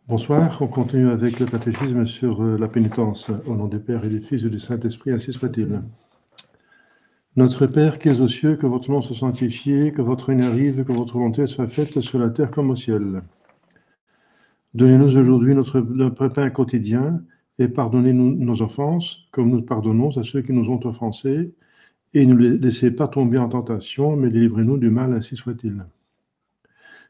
Bonsoir, on continue avec le catéchisme sur la pénitence. Au nom du Père et du Fils et du Saint-Esprit, ainsi soit-il. Notre Père qui es aux cieux, que votre nom soit sanctifié, que votre règne arrive, que votre volonté soit faite sur la terre comme au ciel. Donnez-nous aujourd'hui notre pain quotidien et pardonnez-nous nos offenses, comme nous pardonnons à ceux qui nous ont offensés. Et ne nous laissez pas tomber en tentation, mais délivrez-nous du mal, ainsi soit-il.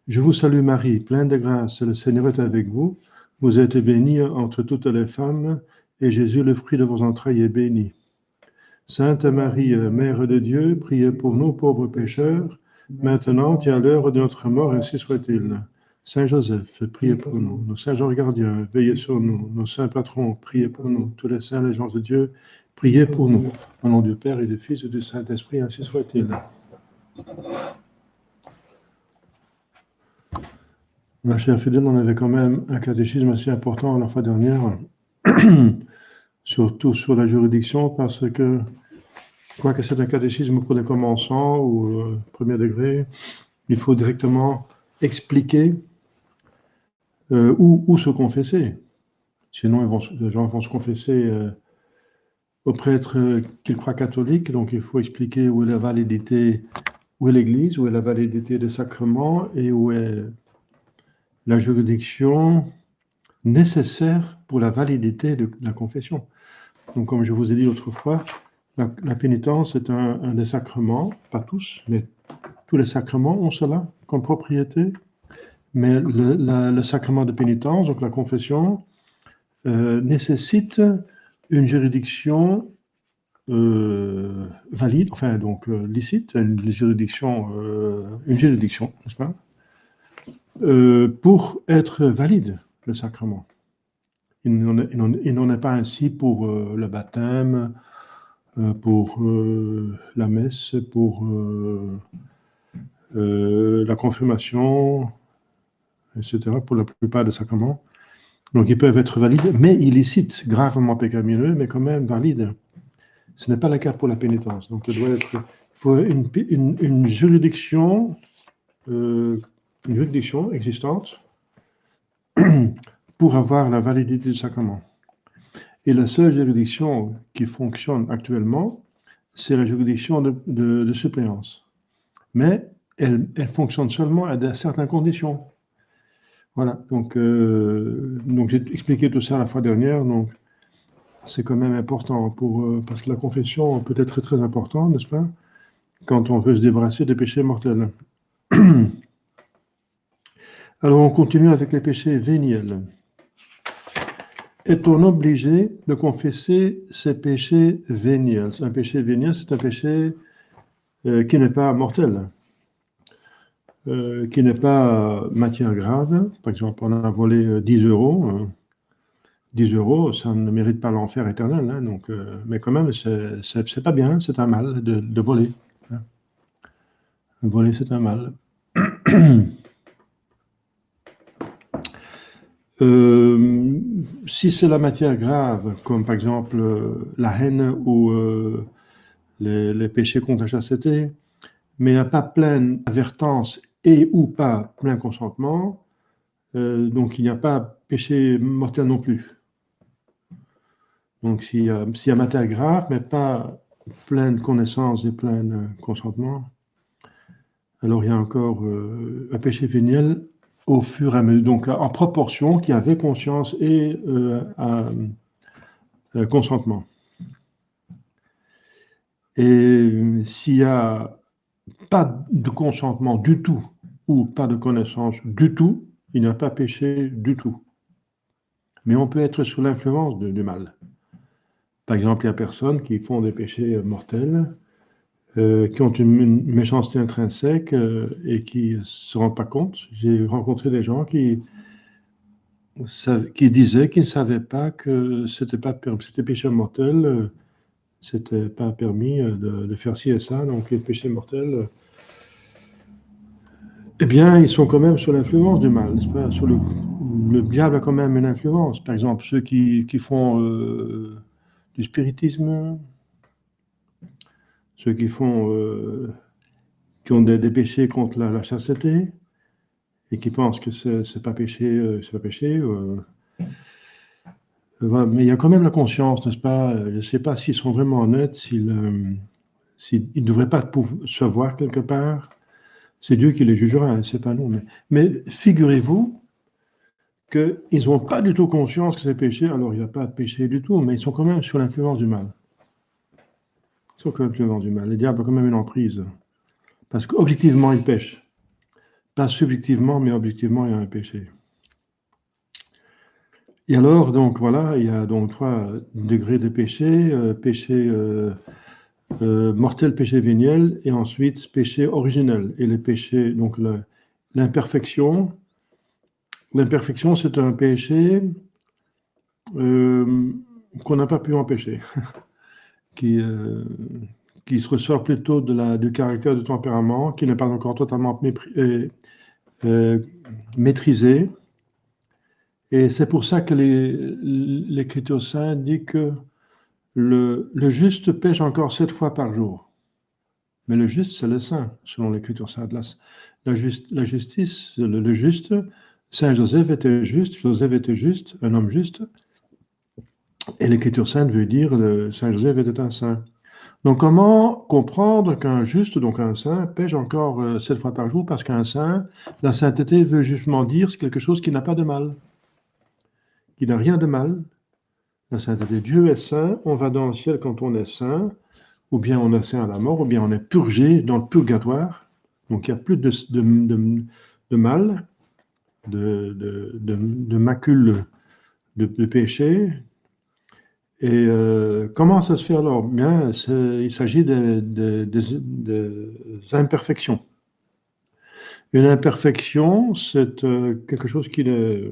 Je vous salue Marie, pleine de grâce, le Seigneur est avec vous. Vous êtes bénie entre toutes les femmes, et Jésus, le fruit de vos entrailles, est béni. Sainte Marie, Mère de Dieu, priez pour nous pauvres pécheurs, maintenant et à l'heure de notre mort, ainsi soit-il. Saint Joseph, priez pour nous. Nos saints anges gardiens, veillez sur nous. Nos saints patrons, priez pour nous. Tous les saints, les gens de Dieu, priez pour nous. Au nom du Père et du Fils et du Saint-Esprit, ainsi soit-il. Ma chère fidèle, on avait quand même un catéchisme assez important la fois dernière, surtout sur la juridiction, parce que, quoique c'est un catéchisme pour les commençants ou premier degré, il faut directement expliquer où se confesser. Sinon, les gens vont se confesser au prêtre qu'ils croient catholique, donc il faut expliquer où est la validité, où est l'Église, où est la validité des sacrements et où est la juridiction nécessaire pour la validité de la confession. Donc, comme je vous ai dit autrefois, la pénitence est un des sacrements, pas tous, mais tous les sacrements ont cela comme propriété. Mais le sacrement de pénitence, donc la confession, nécessite une juridiction valide, enfin donc licite, une juridiction, n'est-ce pas, pour être valide, le sacrement. Il n'en est pas ainsi pour le baptême, pour la messe, pour la confirmation, etc., pour la plupart des sacrements. Donc ils peuvent être valides, mais illicites, gravement pécamineux, mais quand même valides. Ce n'est pas le cas pour la pénitence. Donc il faut une juridiction existante pour avoir la validité du sacrement. Et la seule juridiction qui fonctionne actuellement, c'est la juridiction de suppléance. Mais elle fonctionne seulement à certaines conditions. Voilà, donc j'ai expliqué tout ça la fois dernière, donc c'est quand même important, parce que la confession peut être très importante, n'est-ce pas, quand on veut se débarrasser des péchés mortels. Alors on continue avec les péchés véniels. Est-on obligé de confesser ces péchés véniels? Un péché véniel, c'est un péché qui n'est pas mortel, qui n'est pas matière grave. Par exemple, on a volé 10 euros. 10 euros, ça ne mérite pas l'enfer éternel, hein, donc, mais quand même, c'est pas bien, c'est un mal de voler. Hein. Voler, c'est un mal. Si c'est la matière grave, comme par exemple la haine ou les péchés contre la chasteté, mais il n'y a pas pleine advertance et ou pas plein consentement, donc il n'y a pas péché mortel non plus. Donc s'il y a matière grave, mais pas pleine connaissance et plein consentement, alors il y a encore un péché véniel au fur et à mesure, donc en proportion qui avait conscience et consentement. Et s'il n'y a pas de consentement du tout ou pas de connaissance du tout, il n'y a pas péché du tout. Mais on peut être sous l'influence du mal. Par exemple, il y a des personnes qui font des péchés mortels, qui ont une méchanceté intrinsèque et qui ne se rendent pas compte. J'ai rencontré des gens qui disaient qu'ils ne savaient pas que c'était péché mortel, c'était pas permis de faire ci et ça, donc les péchés mortels, eh bien, ils sont quand même sous l'influence du mal, n'est-ce pas? Le diable a quand même une influence. Par exemple, ceux qui font du spiritisme, ceux qui ont des péchés contre la chasteté, et qui pensent que c'est pas péché, c'est pas péché. Voilà. Mais il y a quand même la conscience, n'est-ce pas? Je ne sais pas s'ils sont vraiment honnêtes, s'ils ne devraient pas se voir quelque part. C'est Dieu qui les jugera, hein, c'est pas nous. Mais figurez-vous qu'ils n'ont pas du tout conscience que c'est péché, alors il n'y a pas de péché du tout, mais ils sont quand même sur l'influence du mal. Ils sont quand même sur l'influence du mal. Le diable a quand même une emprise. Parce qu'objectivement, il pêche. Pas subjectivement, mais objectivement, il y a un péché. Et alors, donc voilà, il y a donc 3 degrés de péché, péché mortel, péché véniel, et ensuite péché originel. Et le péché, donc l'imperfection, c'est un péché qu'on n'a pas pu empêcher, qui se ressort plutôt du caractère, du tempérament, qui n'est pas encore totalement maîtrisé. Et c'est pour ça que l'Écriture sainte dit que le juste pêche encore 7 fois par jour. Mais le juste, c'est le saint, selon l'Écriture sainte. La justice, le juste, Saint Joseph était juste, un homme juste, et l'Écriture sainte veut dire que Saint Joseph était un saint. Donc comment comprendre qu'un juste, donc un saint, pêche encore 7 fois par jour? Parce qu'un saint, la sainteté veut justement dire c'est quelque chose qui n'a pas de mal, qui n'a rien de mal. La sainteté, Dieu est saint, on va dans le ciel quand on est saint, ou bien on est saint à la mort, ou bien on est purgé dans le purgatoire. Donc il n'y a plus de mal, de macule, de péché. Et comment ça se fait alors? Bien, il s'agit des imperfections. Une imperfection, c'est quelque chose qui est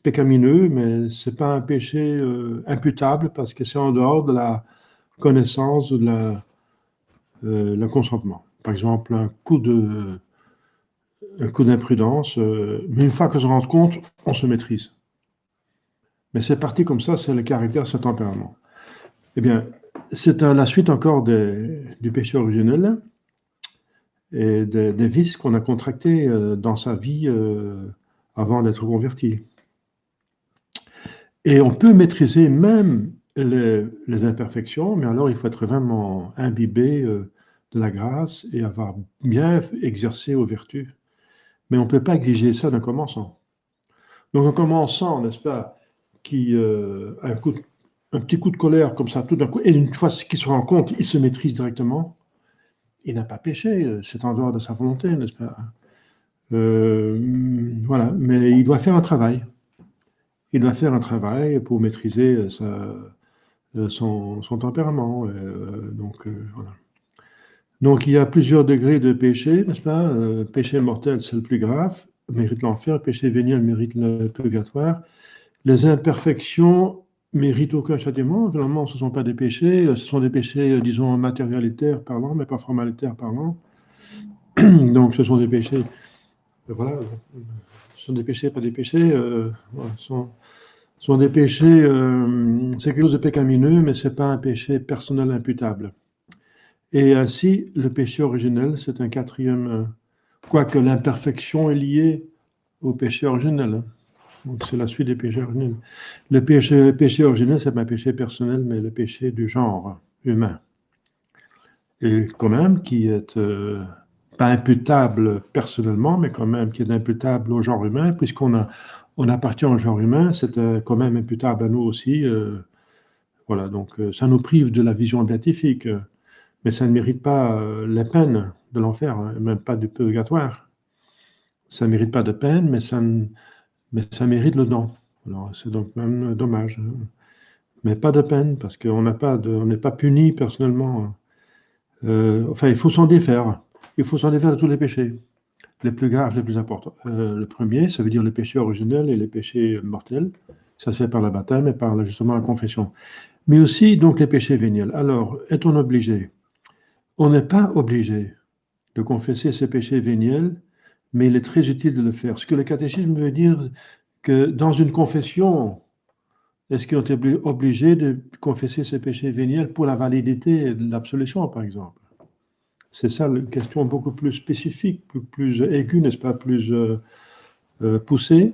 pécamineux, mais ce n'est pas un péché imputable parce que c'est en dehors de la connaissance ou de le consentement. Par exemple, un coup d'imprudence, mais une fois que se rend compte, on se maîtrise. Mais c'est parti comme ça, c'est le caractère, c'est le tempérament. Eh bien, c'est la suite encore du péché originel et des vices qu'on a contractés dans sa vie avant d'être converti. Et on peut maîtriser même les imperfections, mais alors il faut être vraiment imbibé de la grâce et avoir bien exercé aux vertus. Mais on ne peut pas exiger ça d'un commençant. Donc un commençant, n'est-ce pas, qui a un petit coup de colère comme ça, tout d'un coup, et une fois qu'il se rend compte, il se maîtrise directement, il n'a pas péché, c'est en dehors de sa volonté, n'est-ce pas? Voilà, mais il doit faire un travail. Il doit faire un travail pour maîtriser son tempérament. Voilà. Donc il y a plusieurs degrés de péché, n'est-ce pas? Péché mortel, c'est le plus grave, mérite l'enfer. Péché véniel mérite le purgatoire. Les imperfections méritent aucun châtiment. Finalement, ce ne sont pas des péchés, ce sont des péchés, disons, matérialitaires parlant, mais pas formalitaires parlant. Donc ce sont des péchés, voilà, ce sont des péchés, pas des péchés, voilà, sont des péchés, c'est quelque chose de pécamineux, mais ce n'est pas un péché personnel imputable. Et ainsi, le péché originel, c'est un quatrième, quoique l'imperfection est liée au péché originel. Donc c'est la suite des péchés originels. Le péché originel, c'est pas un péché personnel, mais le péché du genre humain. Et quand même, qui est pas imputable personnellement, mais quand même qui est imputable au genre humain, on appartient au genre humain, c'est quand même imputable à nous aussi. Voilà, donc ça nous prive de la vision béatifique, mais ça ne mérite pas la peine de l'enfer, hein, même pas du purgatoire. Ça ne mérite pas de peine, mais ça mérite le don. Alors c'est donc même dommage. Hein. Mais pas de peine, parce qu'on n'est pas puni personnellement. Enfin, il faut s'en défaire. Il faut s'en défaire de tous les péchés, les plus graves, les plus importants. Le premier, ça veut dire les péchés originels et les péchés mortels. Ça se fait par le baptême et par justement la confession. Mais aussi, donc, les péchés véniels. Alors, est-on obligé? On n'est pas obligé de confesser ses péchés véniels, mais il est très utile de le faire. Ce que le catéchisme veut dire, que dans une confession, est-ce qu'on est obligé de confesser ses péchés véniels pour la validité de l'absolution, par exemple? C'est ça une question beaucoup plus spécifique, plus aiguë, n'est-ce pas, plus poussée.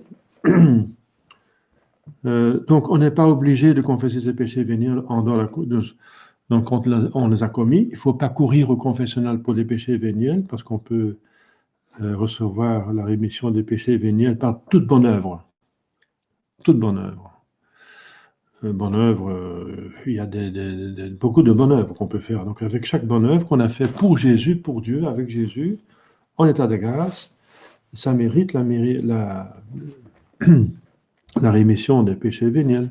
Donc, on n'est pas obligé de confesser ses péchés véniels donc, quand on les a commis. Il ne faut pas courir au confessionnal pour les péchés véniels, parce qu'on peut recevoir la rémission des péchés véniels par toute bonne œuvre. Toute bonne œuvre. Bonne œuvre, il y a beaucoup de bonnes œuvres qu'on peut faire. Donc, avec chaque bonne œuvre qu'on a fait pour Jésus, pour Dieu, avec Jésus, en état de grâce, ça mérite la rémission des péchés véniels.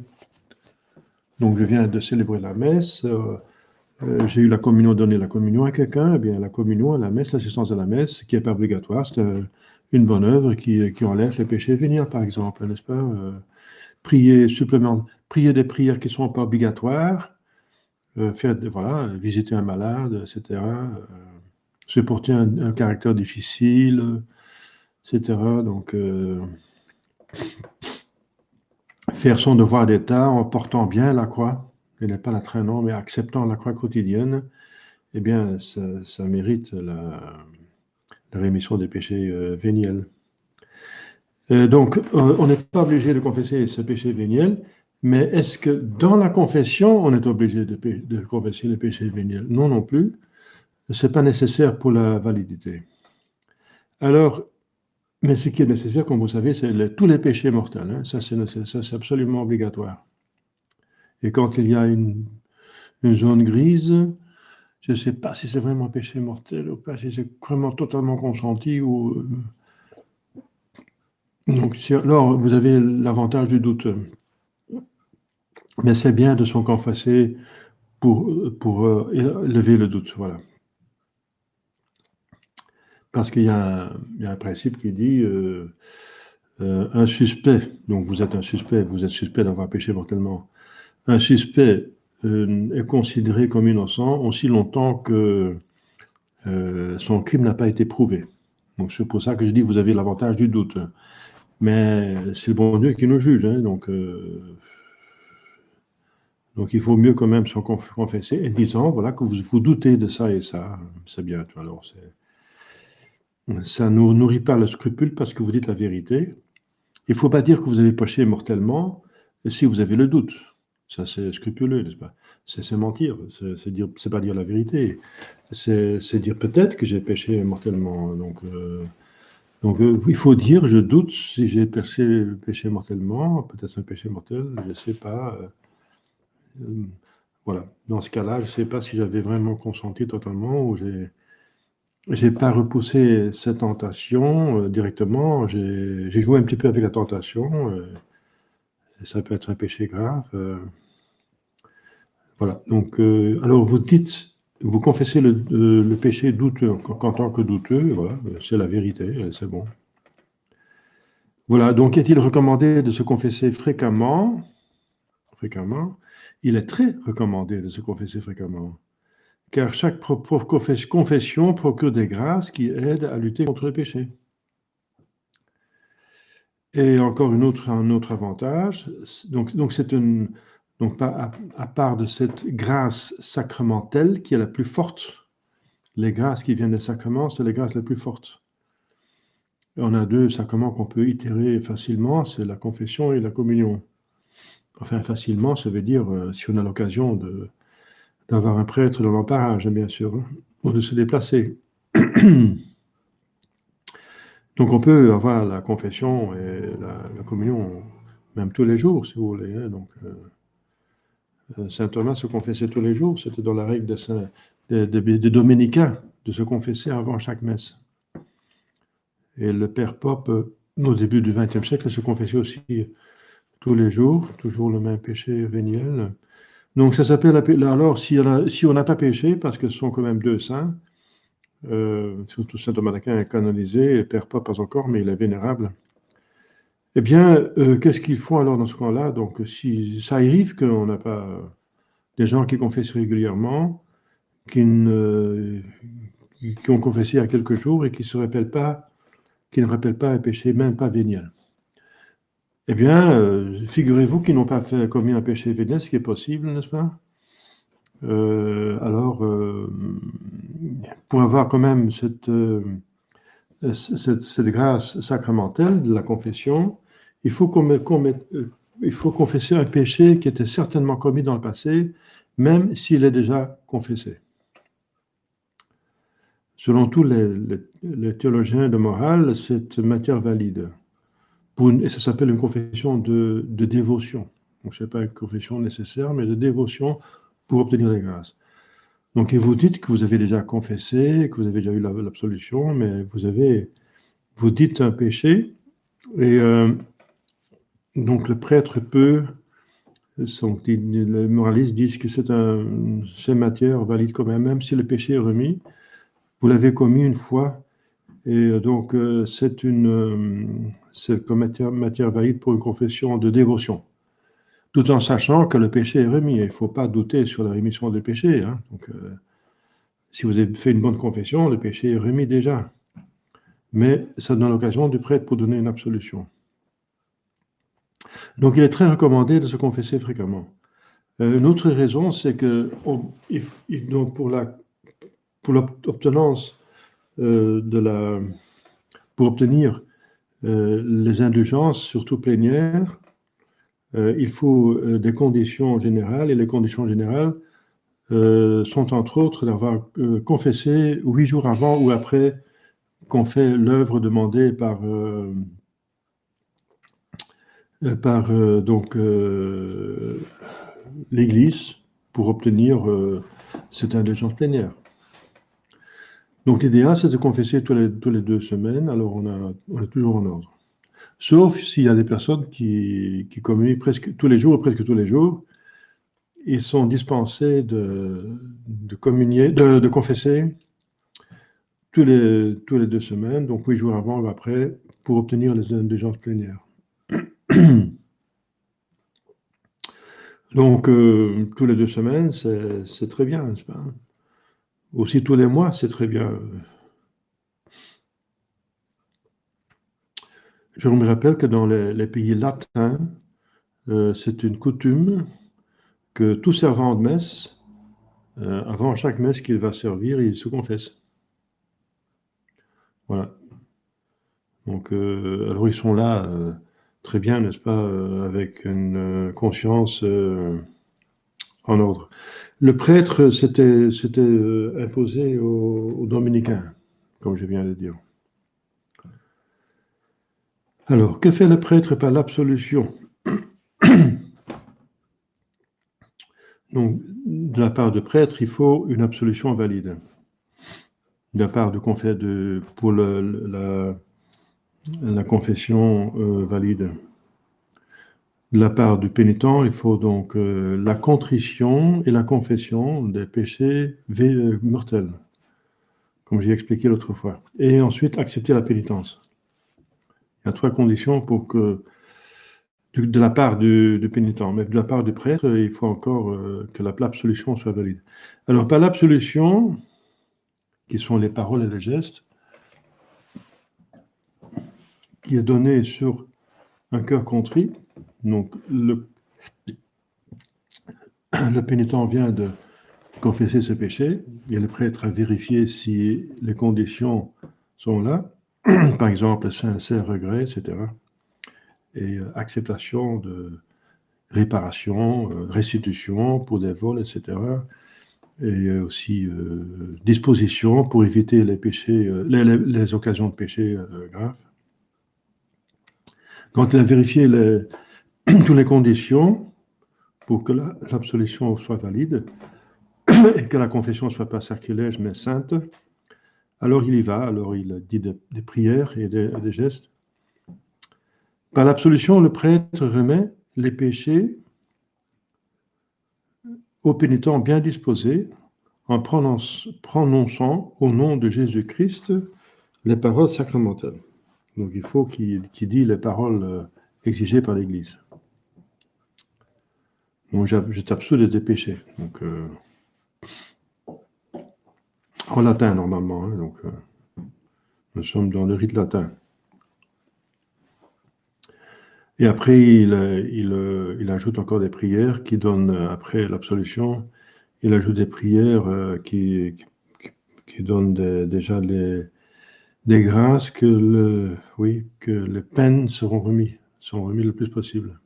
Donc, je viens de célébrer la messe, j'ai eu la communion, donné la communion à quelqu'un, eh bien, la communion, la messe, l'assistance à la messe, qui n'est pas obligatoire, c'est une bonne œuvre qui enlève les péchés véniels, par exemple, n'est-ce pas? Prier des prières qui ne sont pas obligatoires, voilà, visiter un malade, etc., supporter un caractère difficile, etc. Donc, faire son devoir d'État en portant bien la croix, et n'est pas la traînant, mais acceptant la croix quotidienne, eh bien, ça mérite la rémission des péchés véniels. Donc, on n'est pas obligé de confesser ce péché véniel, mais est-ce que dans la confession, on est obligé de confesser les péchés véniels? Non, non plus. Ce n'est pas nécessaire pour la validité. Alors, mais ce qui est nécessaire, comme vous savez, c'est tous les péchés mortels. Hein. Ça, c'est absolument obligatoire. Et quand il y a une zone grise, je ne sais pas si c'est vraiment un péché mortel ou pas, si c'est vraiment totalement consenti ou... Donc, alors, vous avez l'avantage du doute. Mais c'est bien de s'en confesser pour lever le doute, voilà. Parce qu'il y a un principe qui dit un suspect, donc vous êtes suspect d'avoir péché mortellement. Un suspect est considéré comme innocent aussi longtemps que son crime n'a pas été prouvé. Donc c'est pour ça que je dis que vous avez l'avantage du doute. Mais c'est le bon Dieu qui nous juge, hein, donc il faut mieux quand même se confesser et disant voilà, que vous doutez de ça et ça. C'est bien. Alors, ça ne nourrit pas le scrupule parce que vous dites la vérité. Il ne faut pas dire que vous avez péché mortellement si vous avez le doute. Ça, c'est scrupuleux, n'est-ce pas? C'est mentir. C'est pas dire la vérité. C'est dire peut-être que j'ai péché mortellement. Donc, il faut dire je doute si j'ai péché mortellement. Peut-être c'est un péché mortel, je ne sais pas. Voilà. Dans ce cas-là, je ne sais pas si j'avais vraiment consenti totalement ou j'ai pas repoussé cette tentation directement. J'ai joué un petit peu avec la tentation. Ça peut être un péché grave. Voilà. Donc, alors vous confessez le péché douteux en tant que douteux. Voilà, c'est la vérité. C'est bon. Voilà. Donc, est-il recommandé de se confesser fréquemment? Fréquemment. Il est très recommandé de se confesser fréquemment. Car chaque confession procure des grâces qui aident à lutter contre le péché. Et encore un autre avantage, donc c'est donc à part de cette grâce sacramentelle qui est la plus forte, les grâces qui viennent des sacrements, c'est les grâces les plus fortes. On a deux sacrements qu'on peut itérer facilement, c'est la confession et la communion. Enfin, facilement, ça veut dire si on a l'occasion d'avoir un prêtre dans l'emparage, bien sûr, hein, ou de se déplacer. Donc on peut avoir la confession et la communion même tous les jours, si vous voulez. Hein, donc, Saint Thomas se confessait tous les jours, c'était dans la règle des dominicains de se confesser avant chaque messe. Et le Père Pope, au début du XXe siècle, se confessait aussi tous les jours, toujours le même péché véniel. Donc ça s'appelle, alors si on n'a pas péché, parce que ce sont quand même deux saints, surtout Saint Thomas d'Aquin est canonisé, et Père Pope pas encore, mais il est vénérable. Eh bien, qu'est-ce qu'ils font alors dans ce cas-là? Donc, si ça arrive qu'on n'a pas des gens qui confessent régulièrement, qui ont confessé il y a quelques jours et qui ne rappellent pas un péché, même pas véniel. Eh bien, figurez-vous qu'ils n'ont pas commis un péché véniel, ce qui est possible, n'est-ce pas? Alors, pour avoir quand même cette grâce sacramentelle de la confession, il faut il faut confesser un péché qui était certainement commis dans le passé, même s'il est déjà confessé. Selon tous les théologiens de morale, c'est matière valide. Et ça s'appelle une confession de dévotion. Donc, ce n'est pas une confession nécessaire, mais de dévotion pour obtenir les grâces. Donc, et vous dites que vous avez déjà confessé, que vous avez déjà eu l'absolution, mais vous dites un péché, et donc le prêtre peut, les moralistes disent que c'est matière valide quand même si le péché est remis. Vous l'avez commis une fois, et donc c'est comme matière valide pour une confession de dévotion, tout en sachant que le péché est remis. Il ne faut pas douter sur la rémission du péché. Hein. Donc, si vous avez fait une bonne confession, le péché est remis déjà. Mais ça donne l'occasion du prêtre pour donner une absolution. Donc, il est très recommandé de se confesser fréquemment. Une autre raison, c'est que donc pour l'obtenance pour obtenir les indulgences, surtout plénières, il faut des conditions générales, et les conditions générales sont entre autres d'avoir confessé 8 jours avant ou après qu'on fait l'œuvre demandée par l'Église pour obtenir cette indulgence plénière. Donc l'idéal, c'est de confesser tous les 2 semaines, alors on est toujours en ordre. Sauf s'il y a des personnes qui communient presque tous les jours ou presque tous les jours, ils sont dispensés de confesser tous les 2 semaines, donc 8 jours avant ou après, pour obtenir les indulgences plénières. Donc, tous les 2 semaines, c'est très bien, n'est-ce pas? Aussi, tous les mois, c'est très bien. Je me rappelle que dans les pays latins, c'est une coutume que tout servant de messe, avant chaque messe qu'il va servir, il se confesse. Voilà. Donc, alors ils sont là très bien, n'est-ce pas, avec une conscience en ordre. Le prêtre s'était imposé aux dominicains, comme je viens de dire. Alors, que fait le prêtre par l'absolution? Donc, de la part du prêtre, il faut une absolution valide. De la part pour la confession valide. De la part du pénitent, il faut donc la contrition et la confession des péchés mortels, comme j'ai expliqué l'autre fois. Et ensuite, accepter la pénitence. Il y a 3 conditions pour que, de la part du pénitent, mais de la part du prêtre, il faut encore que l'absolution soit valide. Alors, par l'absolution, qui sont les paroles et les gestes, qui est donné sur un cœur contrit, donc le pénitent vient de confesser ses péchés, et le prêtre a vérifié si les conditions sont là, par exemple, sincère regret, etc. Et acceptation de réparation, restitution pour des vols, etc. Et aussi disposition pour éviter les péchés, les occasions de péché graves. Quand il a vérifié toutes les conditions pour que l'absolution soit valide et que la confession ne soit pas sacrilège mais sainte, alors il y va, alors il dit des prières et des gestes. Par l'absolution, le prêtre remet les péchés au pénitent bien disposé en prononçant au nom de Jésus-Christ les paroles sacramentelles. Donc il faut qu'il dise les paroles exigées par l'Église. Donc je t'absous de tes péchés. Donc, en latin normalement. Hein, donc nous sommes dans le rite latin. Et après, il ajoute encore des prières qui donnent, après l'absolution, il ajoute des prières qui qui donne déjà des grâces que les peines seront remis le plus possible.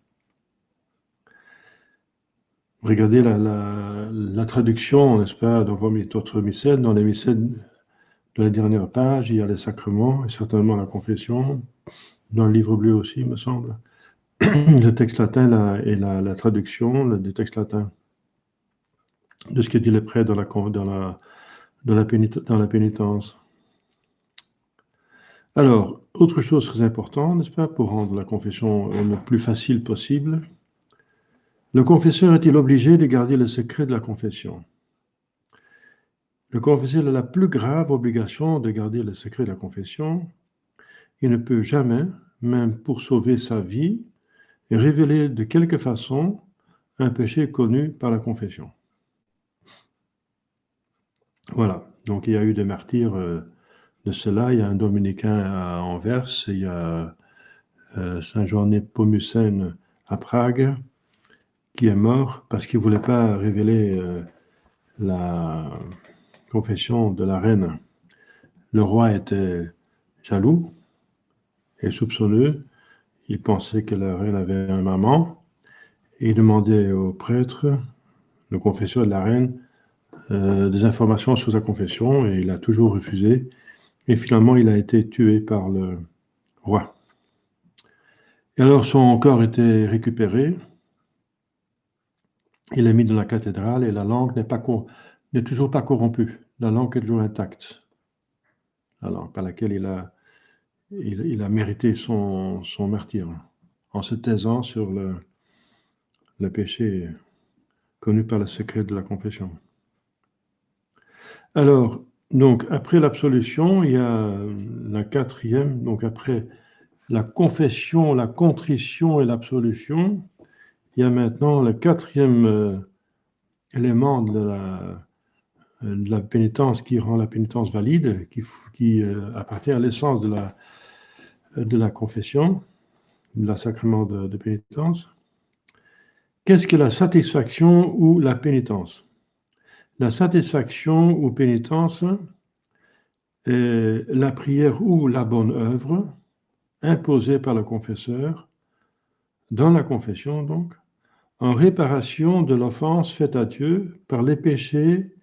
Regardez la traduction, n'est-ce pas, dans votre missel, dans les missels de la dernière page, il y a les sacrements et certainement la confession, dans le livre bleu aussi, il me semble. Le texte latin et la traduction du texte latin de ce que dit les prêtres dans la pénitence. Alors, autre chose très importante, n'est-ce pas, pour rendre la confession le plus facile possible, le confesseur est-il obligé de garder le secret de la confession? Le confesseur a la plus grave obligation de garder le secret de la confession. Il ne peut jamais, même pour sauver sa vie, révéler de quelque façon un péché connu par la confession. Voilà, donc il y a eu des martyrs de cela. Il y a un dominicain à Anvers, il y a Saint Jean Nepomucène à Prague, qui est mort parce qu'il ne voulait pas révéler la confession de la reine. Le roi était jaloux et soupçonneux. Il pensait que la reine avait un amant et il demandait au prêtre, le confesseur de la reine, des informations sur sa confession et il a toujours refusé. Et finalement, il a été tué par le roi. Et alors, son corps était récupéré. Il est mis dans la cathédrale et la langue n'est toujours pas corrompue. La langue est toujours intacte. La langue par laquelle il a mérité son martyre, en se taisant sur le péché connu par le secret de la confession. Alors, donc, après l'absolution, il y a la quatrième, donc après la confession, la contrition et l'absolution, il y a maintenant le quatrième élément de la pénitence qui rend la pénitence valide, qui appartient à l'essence de la confession, de la sacrement de pénitence. Qu'est-ce que la satisfaction ou la pénitence? La satisfaction ou pénitence est la prière ou la bonne œuvre imposée par le confesseur dans la confession, donc, en réparation de l'offense faite à Dieu par les péchés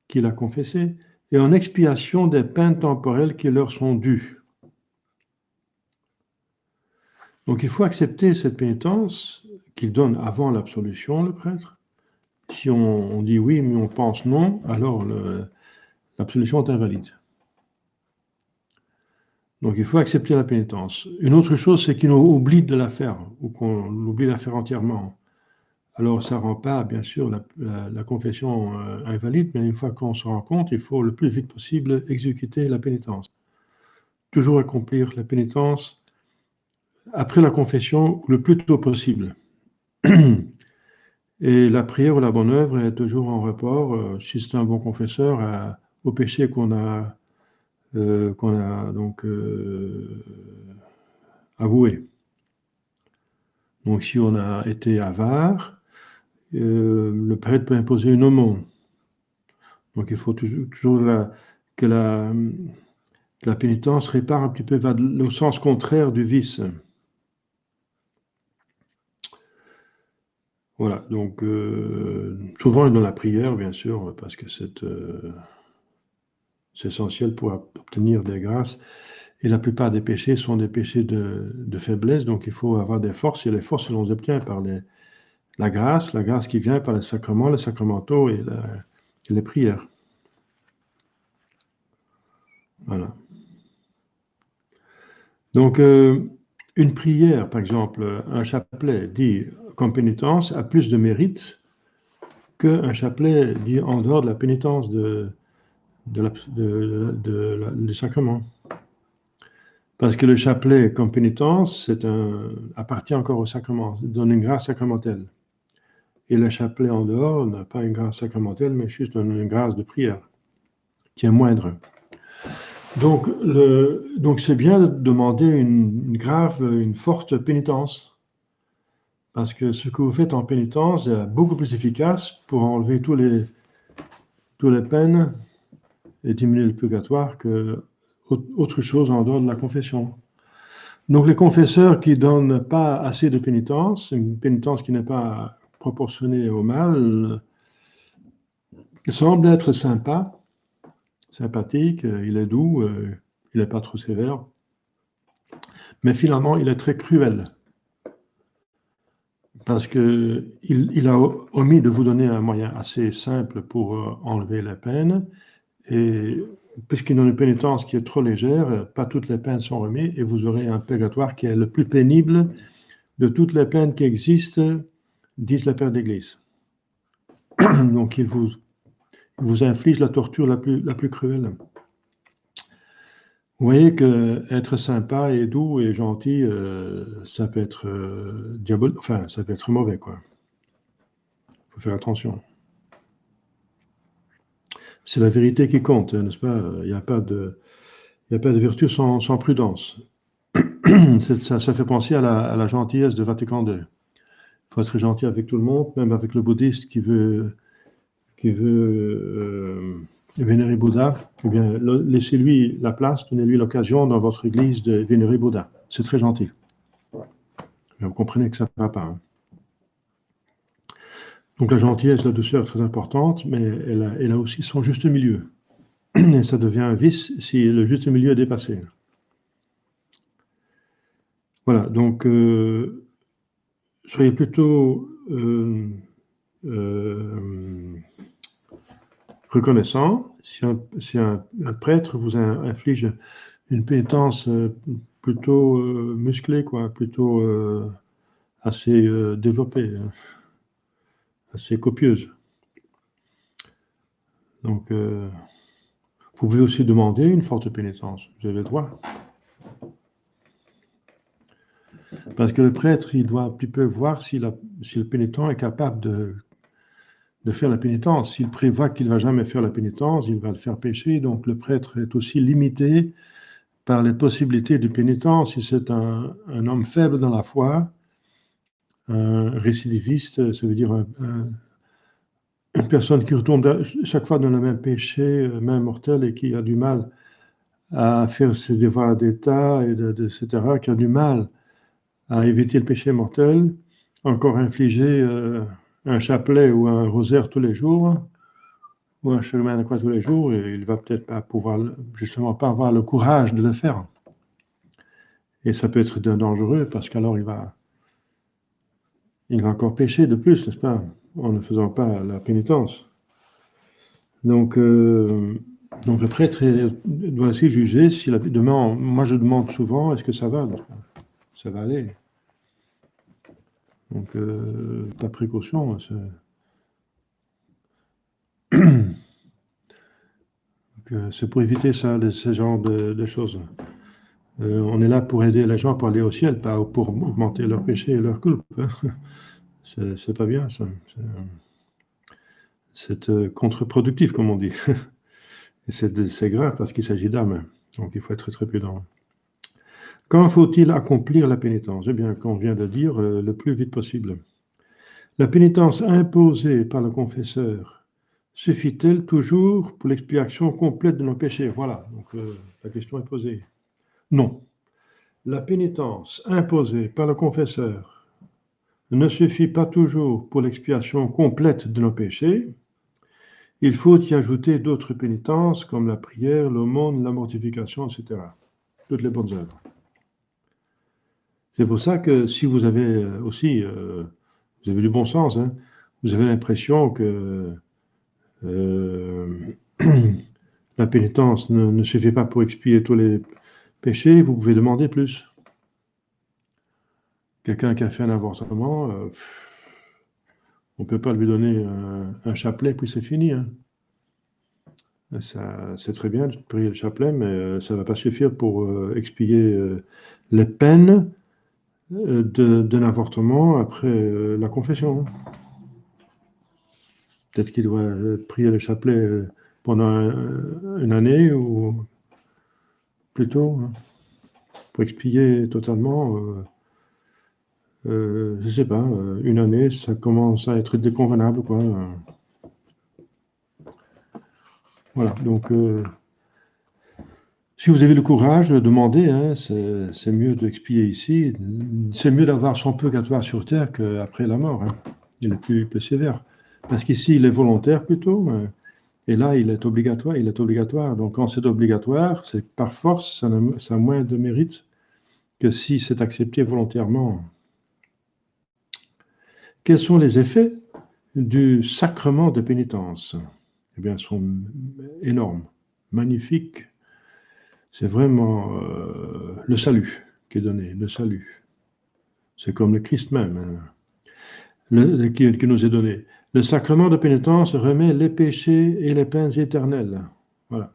qu'il a confessés et en expiation des peines temporelles qui leur sont dues. Donc il faut accepter cette pénitence qu'il donne avant l'absolution, le prêtre. Si on dit oui, mais on pense non, alors l'absolution est invalide. Donc il faut accepter la pénitence. Une autre chose, c'est qu'on oublie de la faire, ou qu'on oublie de la faire entièrement. Alors ça ne rend pas, bien sûr, la confession invalide, mais une fois qu'on se rend compte, il faut le plus vite possible exécuter la pénitence. Toujours accomplir la pénitence après la confession le plus tôt possible. Et la prière ou la bonne œuvre est toujours en rapport, si c'est un bon confesseur, au péché qu'on a donc avoué. Donc si on a été avare, le prêtre peut imposer une aumône. Donc il faut toujours que la pénitence répare un petit peu au sens contraire du vice. Voilà, donc souvent dans la prière, bien sûr, parce que c'est essentiel pour obtenir des grâces. Et la plupart des péchés sont des péchés de faiblesse, donc il faut avoir des forces, et les forces l'on obtient par la grâce qui vient par les sacrements, les sacramentaux et les prières. Voilà. Donc, une prière, par exemple, un chapelet dit comme pénitence a plus de mérite qu'un chapelet dit en dehors de la pénitence du sacrement. Parce que le chapelet comme pénitence appartient encore au sacrement, donne une grâce sacramentelle. Et le chapelet en dehors n'a pas une grâce sacramentelle, mais juste une grâce de prière, qui est moindre. Donc c'est bien de demander une forte pénitence. Parce que ce que vous faites en pénitence est beaucoup plus efficace pour enlever tous les peines et diminuer le purgatoire que autre chose en dehors de la confession. Donc les confesseurs qui ne donnent pas assez de pénitence, une pénitence qui n'est pas proportionnée au mal, semblent être sympa, sympathique, il est doux, il n'est pas trop sévère, mais finalement il est très cruel, parce qu'il a omis de vous donner un moyen assez simple pour enlever les peines, et puisqu'il a une pénitence qui est trop légère, pas toutes les peines sont remises, et vous aurez un purgatoire qui est le plus pénible de toutes les peines qui existent, disent les pères d'Église. Donc il vous inflige la torture la plus cruelle. Vous voyez qu'être sympa et doux et gentil, ça peut être enfin, ça peut être mauvais, quoi. Il faut faire attention. C'est la vérité qui compte, n'est-ce pas? Il n'y a pas de vertu sans prudence. Ça fait penser à la gentillesse de Vatican II. Il faut être gentil avec tout le monde, même avec le bouddhiste qui veut vénérer Bouddha, eh bien, laissez-lui la place, donnez-lui l'occasion dans votre église de vénérer Bouddha. C'est très gentil. Mais vous comprenez que ça ne va pas. Hein. Donc la gentillesse, la douceur est très importante, mais elle a aussi son juste milieu. Et ça devient un vice si le juste milieu est dépassé. Voilà, donc soyez plutôt reconnaissant si un prêtre vous inflige une pénitence plutôt musclée, quoi, plutôt assez développée, hein, assez copieuse. Donc, vous pouvez aussi demander une forte pénitence, vous avez le droit. Parce que le prêtre, il doit un petit peu voir si le pénitent est capable de faire la pénitence. S'il prévoit qu'il ne va jamais faire la pénitence, il va le faire pécher. Donc, le prêtre est aussi limité par les possibilités du pénitent. Si c'est un homme faible dans la foi, un récidiviste, ça veut dire une personne qui retombe chaque fois dans le même péché, même mortel, et qui a du mal à faire ses devoirs d'État, etc., qui a du mal à éviter le péché mortel, encore infliger un chapelet ou un rosaire tous les jours, ou un chemin de croix tous les jours, et il va peut-être pas pouvoir, justement, pas avoir le courage de le faire. Et ça peut être dangereux, parce qu'alors il va encore pécher de plus, n'est-ce pas, en ne faisant pas la pénitence. Donc le prêtre doit aussi juger si demain, moi je demande souvent, est-ce que ça va? Ça va aller. Donc, ta précaution, c'est pour éviter ça, ce genre de choses. On est là pour aider les gens pour aller au ciel, pas pour augmenter leur péché et leur culpe. C'est pas bien, ça. C'est contre-productif, comme on dit. Et c'est grave parce qu'il s'agit d'âme. Donc, il faut être très, très prudent. Quand faut-il accomplir la pénitence? Eh bien, comme on vient de dire, le plus vite possible. La pénitence imposée par le confesseur suffit-elle toujours pour l'expiation complète de nos péchés? Voilà, donc la question est posée. Non. La pénitence imposée par le confesseur ne suffit pas toujours pour l'expiation complète de nos péchés. Il faut y ajouter d'autres pénitences comme la prière, l'aumône, la mortification, etc. Toutes les bonnes œuvres. C'est pour ça que si vous avez aussi, vous avez du bon sens, hein, vous avez l'impression que la pénitence ne suffit pas pour expier tous les péchés, vous pouvez demander plus. Quelqu'un qui a fait un avortement, on ne peut pas lui donner un chapelet, puis c'est fini. Hein. C'est très bien de prier le chapelet, mais ça ne va pas suffire pour expier les peines d'un avortement après la confession. Peut-être qu'il doit prier le chapelet pendant une année ou plutôt, hein, pour expier totalement. Je ne sais pas, une année, ça commence à être déconvenable, quoi. Voilà, donc si vous avez le courage, demandez, hein, c'est mieux d'expier ici, c'est mieux d'avoir son purgatoire sur terre qu'après la mort, hein. Il est plus sévère. Parce qu'ici, il est volontaire plutôt, et là, il est obligatoire, Donc quand c'est obligatoire, c'est par force, ça a moins de mérite que si c'est accepté volontairement. Quels sont les effets du sacrement de pénitence? Eh bien, ils sont énormes, magnifiques. C'est vraiment le salut qui est donné, le salut. C'est comme le Christ même, hein, qui nous est donné. Le sacrement de pénitence remet les péchés et les peines éternelles. Voilà.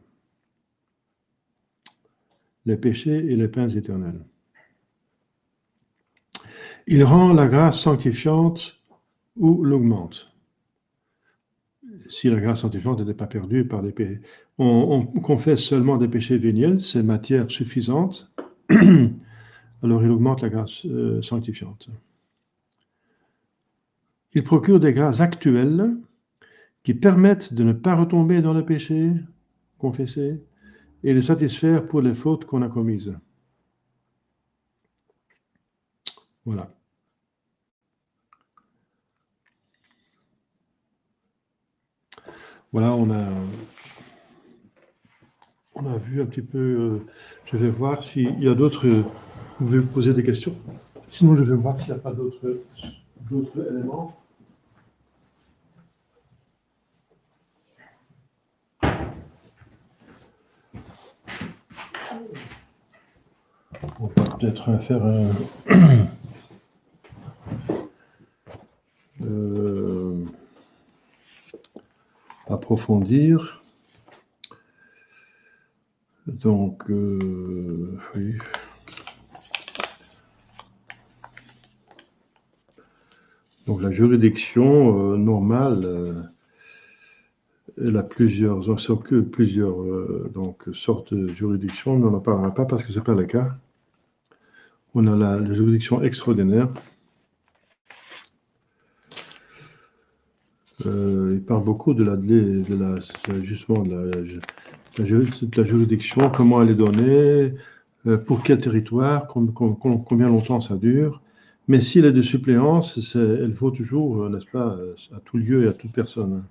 Les péchés et les peines éternelles. Il rend la grâce sanctifiante ou l'augmente. Si la grâce sanctifiante n'était pas perdue par les péchés. On confesse seulement des péchés véniels, c'est matière suffisante. Alors il augmente la grâce sanctifiante. Il procure des grâces actuelles qui permettent de ne pas retomber dans le péché confessé et de satisfaire pour les fautes qu'on a commises. Voilà. Voilà, on a vu un petit peu. Je vais voir s'il y a d'autres. Vous pouvez vous poser des questions. Sinon, je vais voir s'il n'y a pas d'autres éléments. On va peut-être faire approfondir. Donc, oui. Donc, la juridiction normale, elle a plusieurs sortes de juridictions, mais on n'en parlera pas parce que ce n'est pas le cas. On a la juridiction extraordinaire. Il parle beaucoup de la juridiction, comment elle est donnée, pour quel territoire, combien longtemps ça dure. Mais s'il est de suppléance, elle vaut toujours, n'est-ce pas, à tout lieu et à toute personne.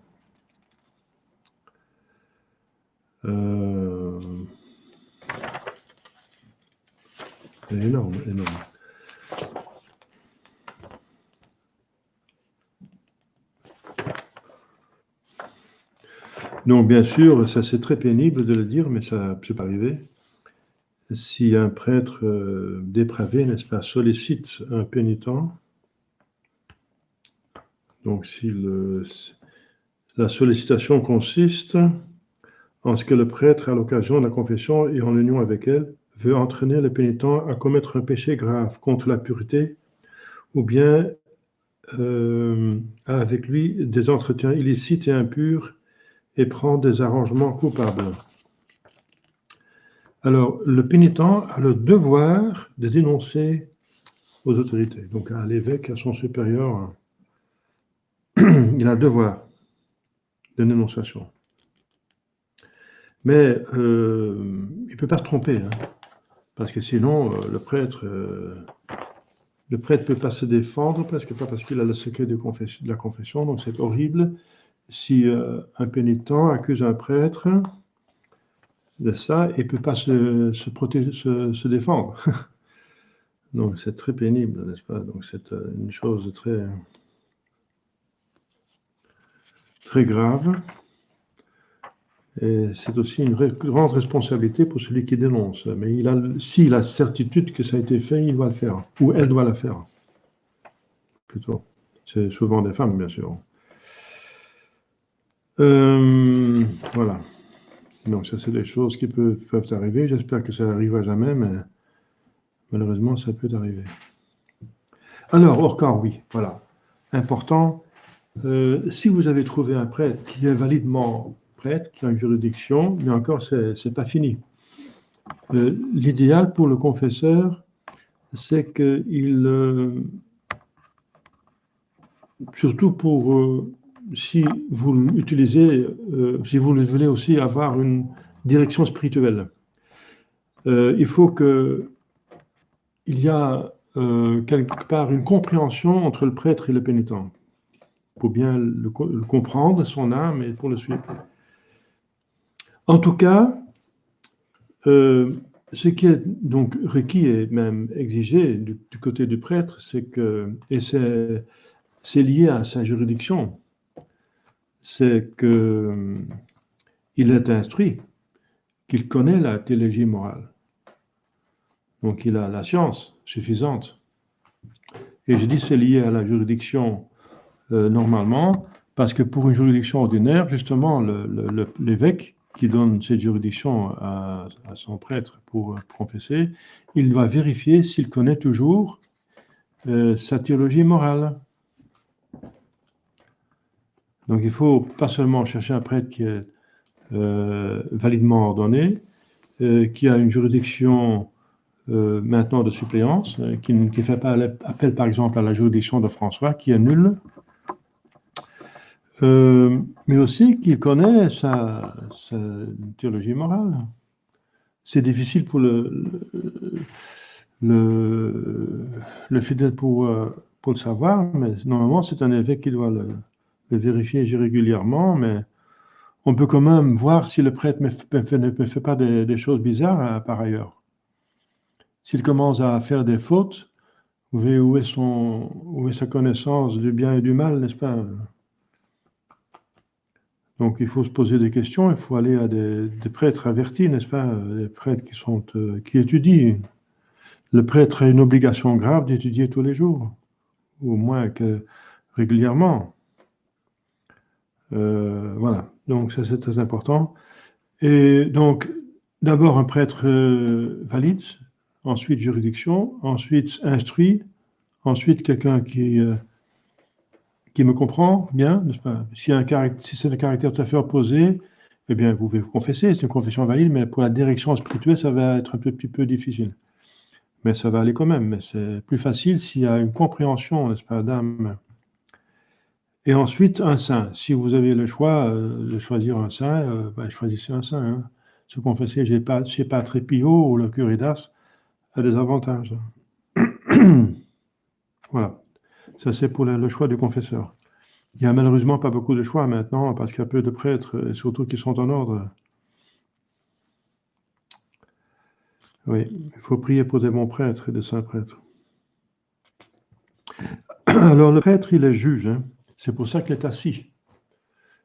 C'est énorme, énorme. Donc, bien sûr, ça c'est très pénible de le dire, mais ça peut arriver. Si un prêtre dépravé, n'est-ce pas, sollicite un pénitent, donc si la sollicitation consiste en ce que le prêtre, à l'occasion de la confession et en union avec elle, veut entraîner le pénitent à commettre un péché grave contre la pureté, ou bien a avec lui des entretiens illicites et impurs et prend des arrangements coupables. Alors, le pénitent a le devoir de dénoncer aux autorités, donc à l'évêque, à son supérieur, il a le devoir de dénonciation. Mais il ne peut pas se tromper, hein, parce que sinon, le prêtre ne peut pas se défendre, parce qu'il a le secret de la confession, donc c'est horrible. Si un pénitent accuse un prêtre de ça, il ne peut pas se défendre. Donc c'est très pénible, n'est-ce pas? Donc c'est une chose très, très grave. Et c'est aussi une grande responsabilité pour celui qui dénonce. Mais s'il a certitude que ça a été fait, il doit le faire. Ou elle doit le faire. Plutôt. C'est souvent des femmes, bien sûr. Voilà. Donc ça, c'est des choses qui peuvent arriver. J'espère que ça n'arrivera jamais, mais malheureusement, ça peut arriver. Alors, encore, oui, voilà. Important, si vous avez trouvé un prêtre qui est validement prêtre, qui a une juridiction, mais encore, c'est pas fini. L'idéal pour le confesseur, c'est qu'il, surtout pour si vous utilisez, si vous voulez aussi avoir une direction spirituelle, il faut qu'il y a quelque part une compréhension entre le prêtre et le pénitent, pour bien le comprendre, son âme, et pour le suivre. En tout cas, ce qui est donc requis et même exigé du côté du prêtre, c'est que, et c'est lié à sa juridiction, c'est qu'il est instruit, qu'il connaît la théologie morale. Donc il a la science suffisante. Et je dis c'est lié à la juridiction normalement, parce que pour une juridiction ordinaire, justement, l'évêque qui donne cette juridiction à son prêtre pour confesser, il doit vérifier s'il connaît toujours sa théologie morale. Donc il ne faut pas seulement chercher un prêtre qui est validement ordonné, qui a une juridiction maintenant de suppléance, qui ne fait pas appel par exemple à la juridiction de François, qui est nulle, mais aussi qu'il connaît sa théologie morale. C'est difficile pour le fidèle pour le savoir, mais normalement c'est un évêque qui doit le vérifier régulièrement, mais on peut quand même voir si le prêtre ne fait pas des choses bizarres par ailleurs. S'il commence à faire des fautes, vous voyez où est sa connaissance du bien et du mal, n'est-ce pas? Donc il faut se poser des questions, il faut aller à des prêtres avertis, n'est-ce pas? Des prêtres qui étudient. Le prêtre a une obligation grave d'étudier tous les jours, au moins que régulièrement. Voilà, donc ça c'est très important. Et donc, d'abord un prêtre valide, ensuite juridiction, ensuite instruit, ensuite quelqu'un qui me comprend bien, n'est-ce pas? Si c'est un caractère tout à fait opposé, eh bien, vous pouvez vous confesser, c'est une confession valide, mais pour la direction spirituelle, ça va être un petit peu difficile. Mais ça va aller quand même, mais c'est plus facile s'il y a une compréhension, n'est-ce pas, d'âme. Et ensuite, un saint. Si vous avez le choix de choisir un saint, choisissez un saint. Hein. Se confesser chez Padre Pio ou le curé d'Ars a des avantages. Voilà. Ça, c'est pour le choix du confesseur. Il n'y a malheureusement pas beaucoup de choix maintenant parce qu'il y a peu de prêtres, et surtout qui sont en ordre. Oui, il faut prier pour des bons prêtres et des saints prêtres. Alors le prêtre, il est juge. Hein. C'est pour ça qu'il est assis.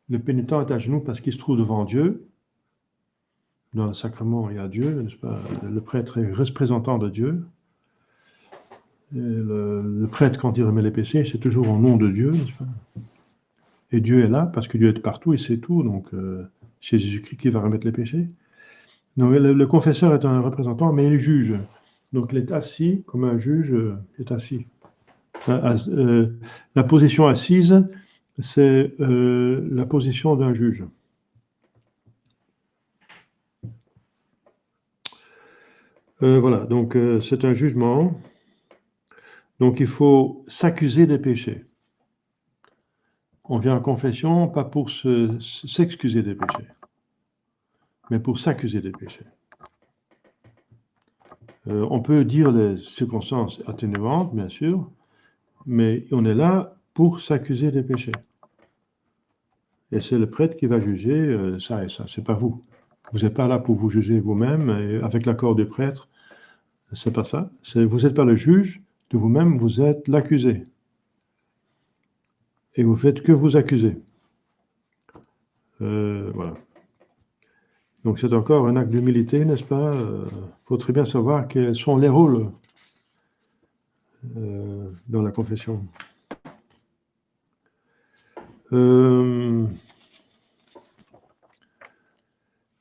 Le pénitent est à genoux parce qu'il se trouve devant Dieu. Dans le sacrement, il y a Dieu, n'est-ce pas? Le prêtre est représentant de Dieu. Et le prêtre, quand il remet les péchés, c'est toujours au nom de Dieu, n'est-ce pas? Et Dieu est là parce que Dieu est partout et c'est tout. Donc, c'est Jésus-Christ qui va remettre les péchés. Donc, le confesseur est un représentant, mais il juge. Donc, il est assis comme un juge est assis. La position assise, c'est la position d'un juge. Voilà, donc c'est un jugement. Donc il faut s'accuser des péchés. On vient en confession pas pour s'excuser des péchés, mais pour s'accuser des péchés. On peut dire les circonstances atténuantes, bien sûr, mais on est là pour s'accuser des péchés. Et c'est le prêtre qui va juger ça et ça, c'est pas vous. Vous n'êtes pas là pour vous juger vous-même, et avec l'accord du prêtre, c'est pas ça. Vous n'êtes pas le juge de vous-même, vous êtes l'accusé. Et vous faites que vous accuser. Voilà. Donc c'est encore un acte d'humilité, n'est-ce pas? Faut très bien savoir quels sont les rôles dans la confession.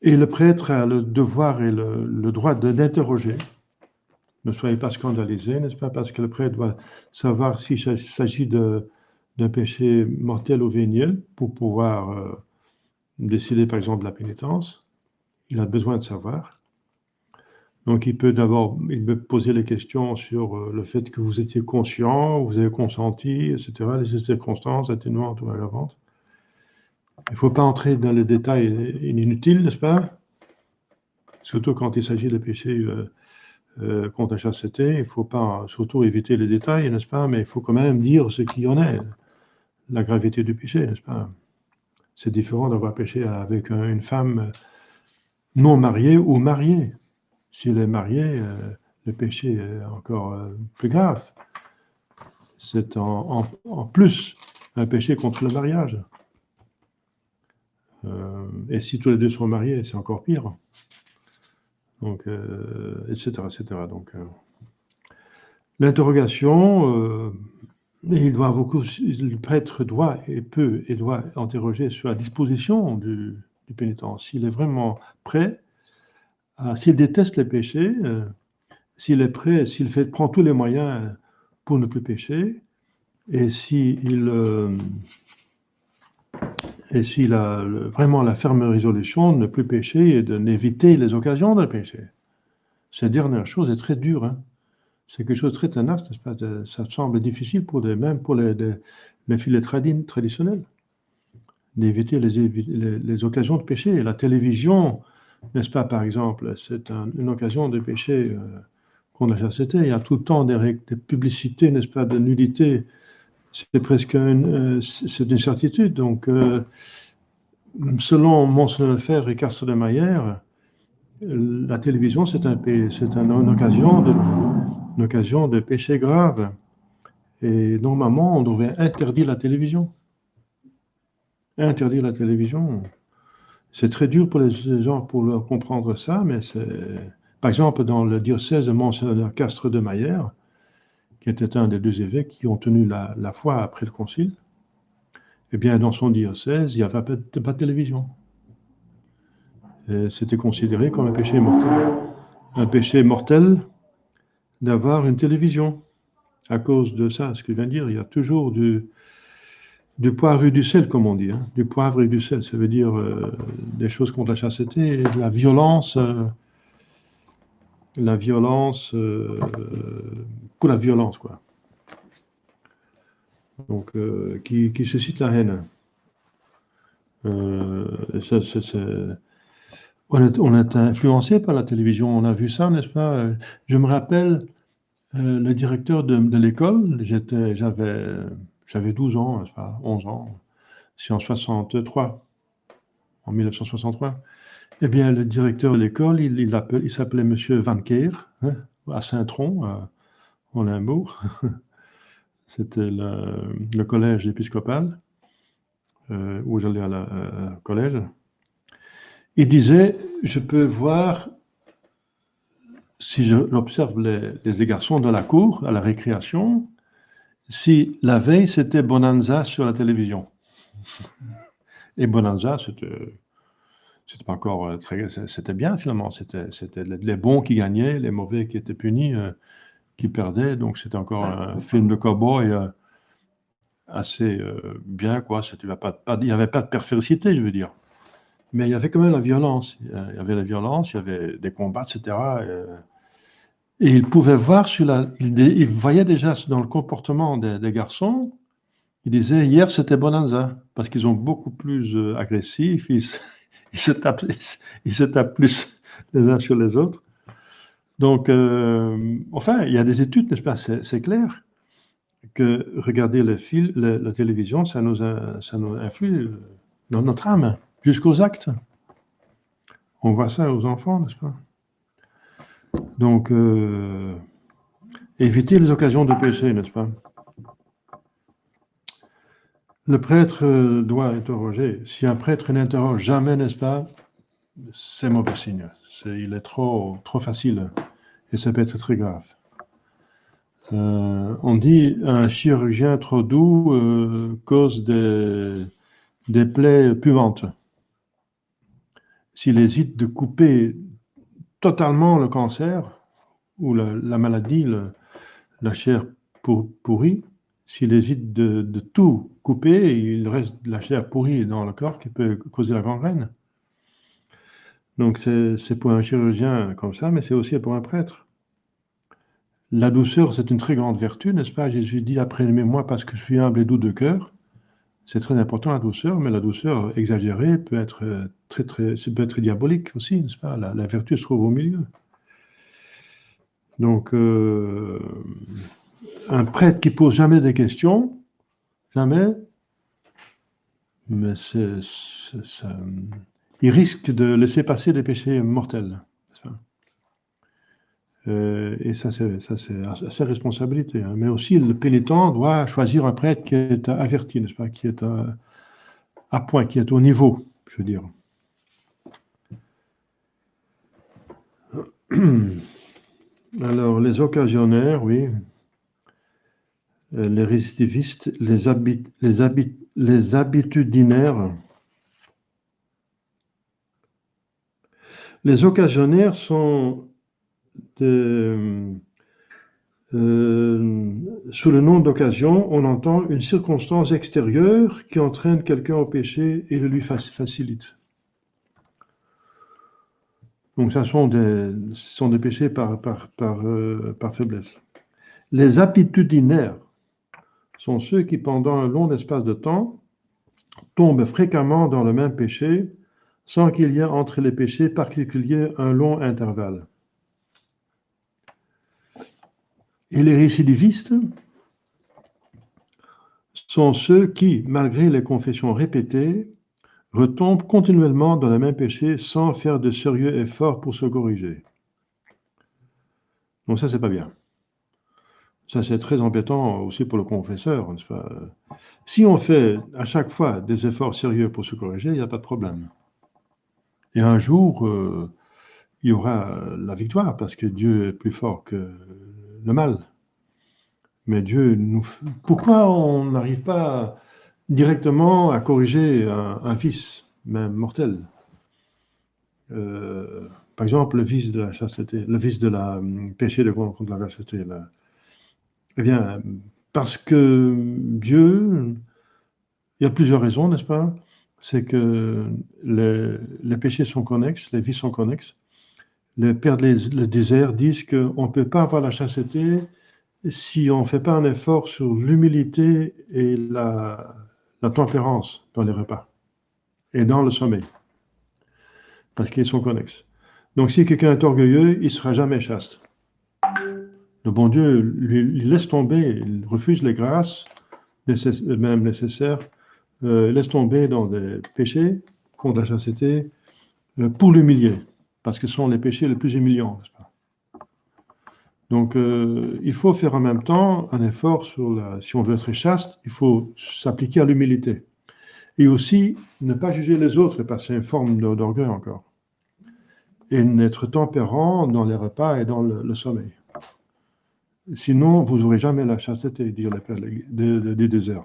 Et le prêtre a le devoir et le droit d'interroger. Ne soyez pas scandalisés, n'est-ce pas? Parce que le prêtre doit savoir s'il s'agit d'un péché mortel ou véniel pour pouvoir décider, par exemple, de la pénitence. Il a besoin de savoir. Donc, il peut poser les questions sur le fait que vous étiez conscient, vous avez consenti, etc., les circonstances atténuantes ou aggravantes. Il ne faut pas entrer dans les détails inutiles, n'est-ce pas? Surtout quand il s'agit de péchés contre la chasteté, il ne faut pas surtout éviter les détails, n'est-ce pas? Mais il faut quand même dire ce qu'il y en est, la gravité du péché, n'est-ce pas? C'est différent d'avoir péché avec une femme non mariée ou mariée. S'il est marié, le péché est encore plus grave. C'est en plus un péché contre le mariage. Et si tous les deux sont mariés, c'est encore pire. Donc, etc., etc. Donc, l'interrogation, le prêtre doit et peut et doit interroger sur la disposition du pénitent. S'il est vraiment prêt, s'il déteste les péchés, s'il est prêt, prend tous les moyens pour ne plus pécher, et s'il a vraiment la ferme résolution de ne plus pécher et d'éviter les occasions de pécher. Cette dernière chose est très dure. Hein. C'est quelque chose de très tenace, n'est-ce pas? Ça semble difficile même pour les filets traditionnels, d'éviter les occasions de pécher. Et la télévision, n'est-ce pas, par exemple, c'est une occasion de pécher contre la chasteté. Il y a tout le temps des publicités, n'est-ce pas, de nudité. C'est presque c'est une certitude. Donc, selon Monseigneur Lefebvre et Castro de Mayer, la télévision, c'est une occasion de péché grave. Et normalement, on devrait interdire la télévision. Interdire la télévision. C'est très dur pour les gens pour leur comprendre ça, mais c'est. Par exemple, dans le diocèse de Monseigneur Castro de Mayer, qui était un des deux évêques qui ont tenu la foi après le concile, eh bien, dans son diocèse, il n'y avait pas de télévision. C'était considéré comme un péché mortel. Un péché mortel d'avoir une télévision. À cause de ça, ce que je viens de dire, il y a toujours du poivre et du sel, comme on dit. Hein. Du poivre et du sel, ça veut dire des choses contre la chasteté et de la violence. Pour la violence, quoi. Donc, qui suscite la haine. On est influencé par la télévision, on a vu ça, n'est-ce pas? Je me rappelle, le directeur de l'école, j'avais 12 ans, n'est-ce pas? 11 ans, c'est en 63, en 1963. Eh bien, le directeur de l'école, il s'appelait Monsieur Van Keer, hein, à Saint-Tron, en Limbourg. C'était le collège épiscopal, où j'allais à collège. Il disait, je peux voir, si j'observe les garçons dans la cour, à la récréation, si la veille c'était Bonanza sur la télévision. Et Bonanza, c'était pas encore c'était bien finalement. C'était les bons qui gagnaient, les mauvais qui étaient punis, qui perdaient. Donc c'était encore un film de cow-boy assez bien, quoi. Il n'y avait pas de perversité, je veux dire. Mais il y avait quand même la violence. Il y avait la violence, il y avait des combats, etc. Et il pouvait voir il voyait déjà dans le comportement des garçons, il disait hier c'était Bonanza, parce qu'ils sont beaucoup plus agressifs, ils se tapent plus les uns sur les autres. Donc, enfin, il y a des études, n'est-ce pas? C'est clair que regarder la télévision, ça nous influe dans notre âme, jusqu'aux actes. On voit ça aux enfants, n'est-ce pas? Donc, éviter les occasions de péché, n'est-ce pas? Le prêtre doit interroger. Si un prêtre n'interroge jamais, n'est-ce pas, c'est mauvais signe. Il est trop facile et ça peut être très grave. On dit un chirurgien trop doux cause des plaies puantes. S'il hésite de couper totalement le cancer ou la maladie, la chair pourrie, s'il hésite de tout couper, il reste de la chair pourrie dans le corps qui peut causer la gangrène. Donc c'est pour un chirurgien comme ça, mais c'est aussi pour un prêtre. La douceur, c'est une très grande vertu, n'est-ce pas? Jésus dit, apprenez-moi parce que je suis humble et doux de cœur. C'est très important la douceur, mais la douceur exagérée peut être peut être diabolique aussi, n'est-ce pas? La vertu se trouve au milieu. Donc, un prêtre qui pose jamais des questions, jamais, mais il risque de laisser passer des péchés mortels, n'est-ce pas? Et ça, c'est sa responsabilité, hein. Mais aussi, le pénitent doit choisir un prêtre qui est averti, n'est-ce pas? Qui est à point, qui est au niveau, je veux dire. Alors, les occasionnaires, oui. Les récidivistes, les habitudinaires. Les occasionnaires sont sous le nom d'occasion, on entend une circonstance extérieure qui entraîne quelqu'un au péché et le lui facilite. Donc, ça sont des péchés par faiblesse. Les habitudinaires sont ceux qui, pendant un long espace de temps, tombent fréquemment dans le même péché sans qu'il y ait entre les péchés particuliers un long intervalle. Et les récidivistes sont ceux qui, malgré les confessions répétées, retombent continuellement dans le même péché sans faire de sérieux efforts pour se corriger. Donc ça, c'est pas bien. Ça, c'est très embêtant aussi pour le confesseur, n'est-ce pas? Si on fait à chaque fois des efforts sérieux pour se corriger, il n'y a pas de problème. Et un jour, il y aura la victoire parce que Dieu est plus fort que le mal. Mais Dieu nous... Pourquoi on n'arrive pas directement à corriger un vice, même mortel? Par exemple, le vice de la chasteté, le vice de la péché de contre la chasteté. Là. Eh bien, parce que Dieu, il y a plusieurs raisons, n'est-ce pas? C'est que les péchés sont connexes, les vices sont connexes. Les pères le désert disent qu'on ne peut pas avoir la chasteté si on ne fait pas un effort sur l'humilité et la tempérance dans les repas et dans le sommeil, parce qu'ils sont connexes. Donc si quelqu'un est orgueilleux, il ne sera jamais chaste. Le bon Dieu il laisse tomber, il refuse les grâces, même nécessaires, laisse tomber dans des péchés contre la chasteté pour l'humilier, parce que ce sont les péchés les plus humiliants, n'est-ce pas? Donc, il faut faire en même temps un effort si on veut être chaste, il faut s'appliquer à l'humilité. Et aussi, ne pas juger les autres, parce que c'est une forme d'orgueil encore. Et n'être tempérant dans les repas et dans le sommeil. Sinon, vous n'aurez jamais la chasteté, dire les pères du désert.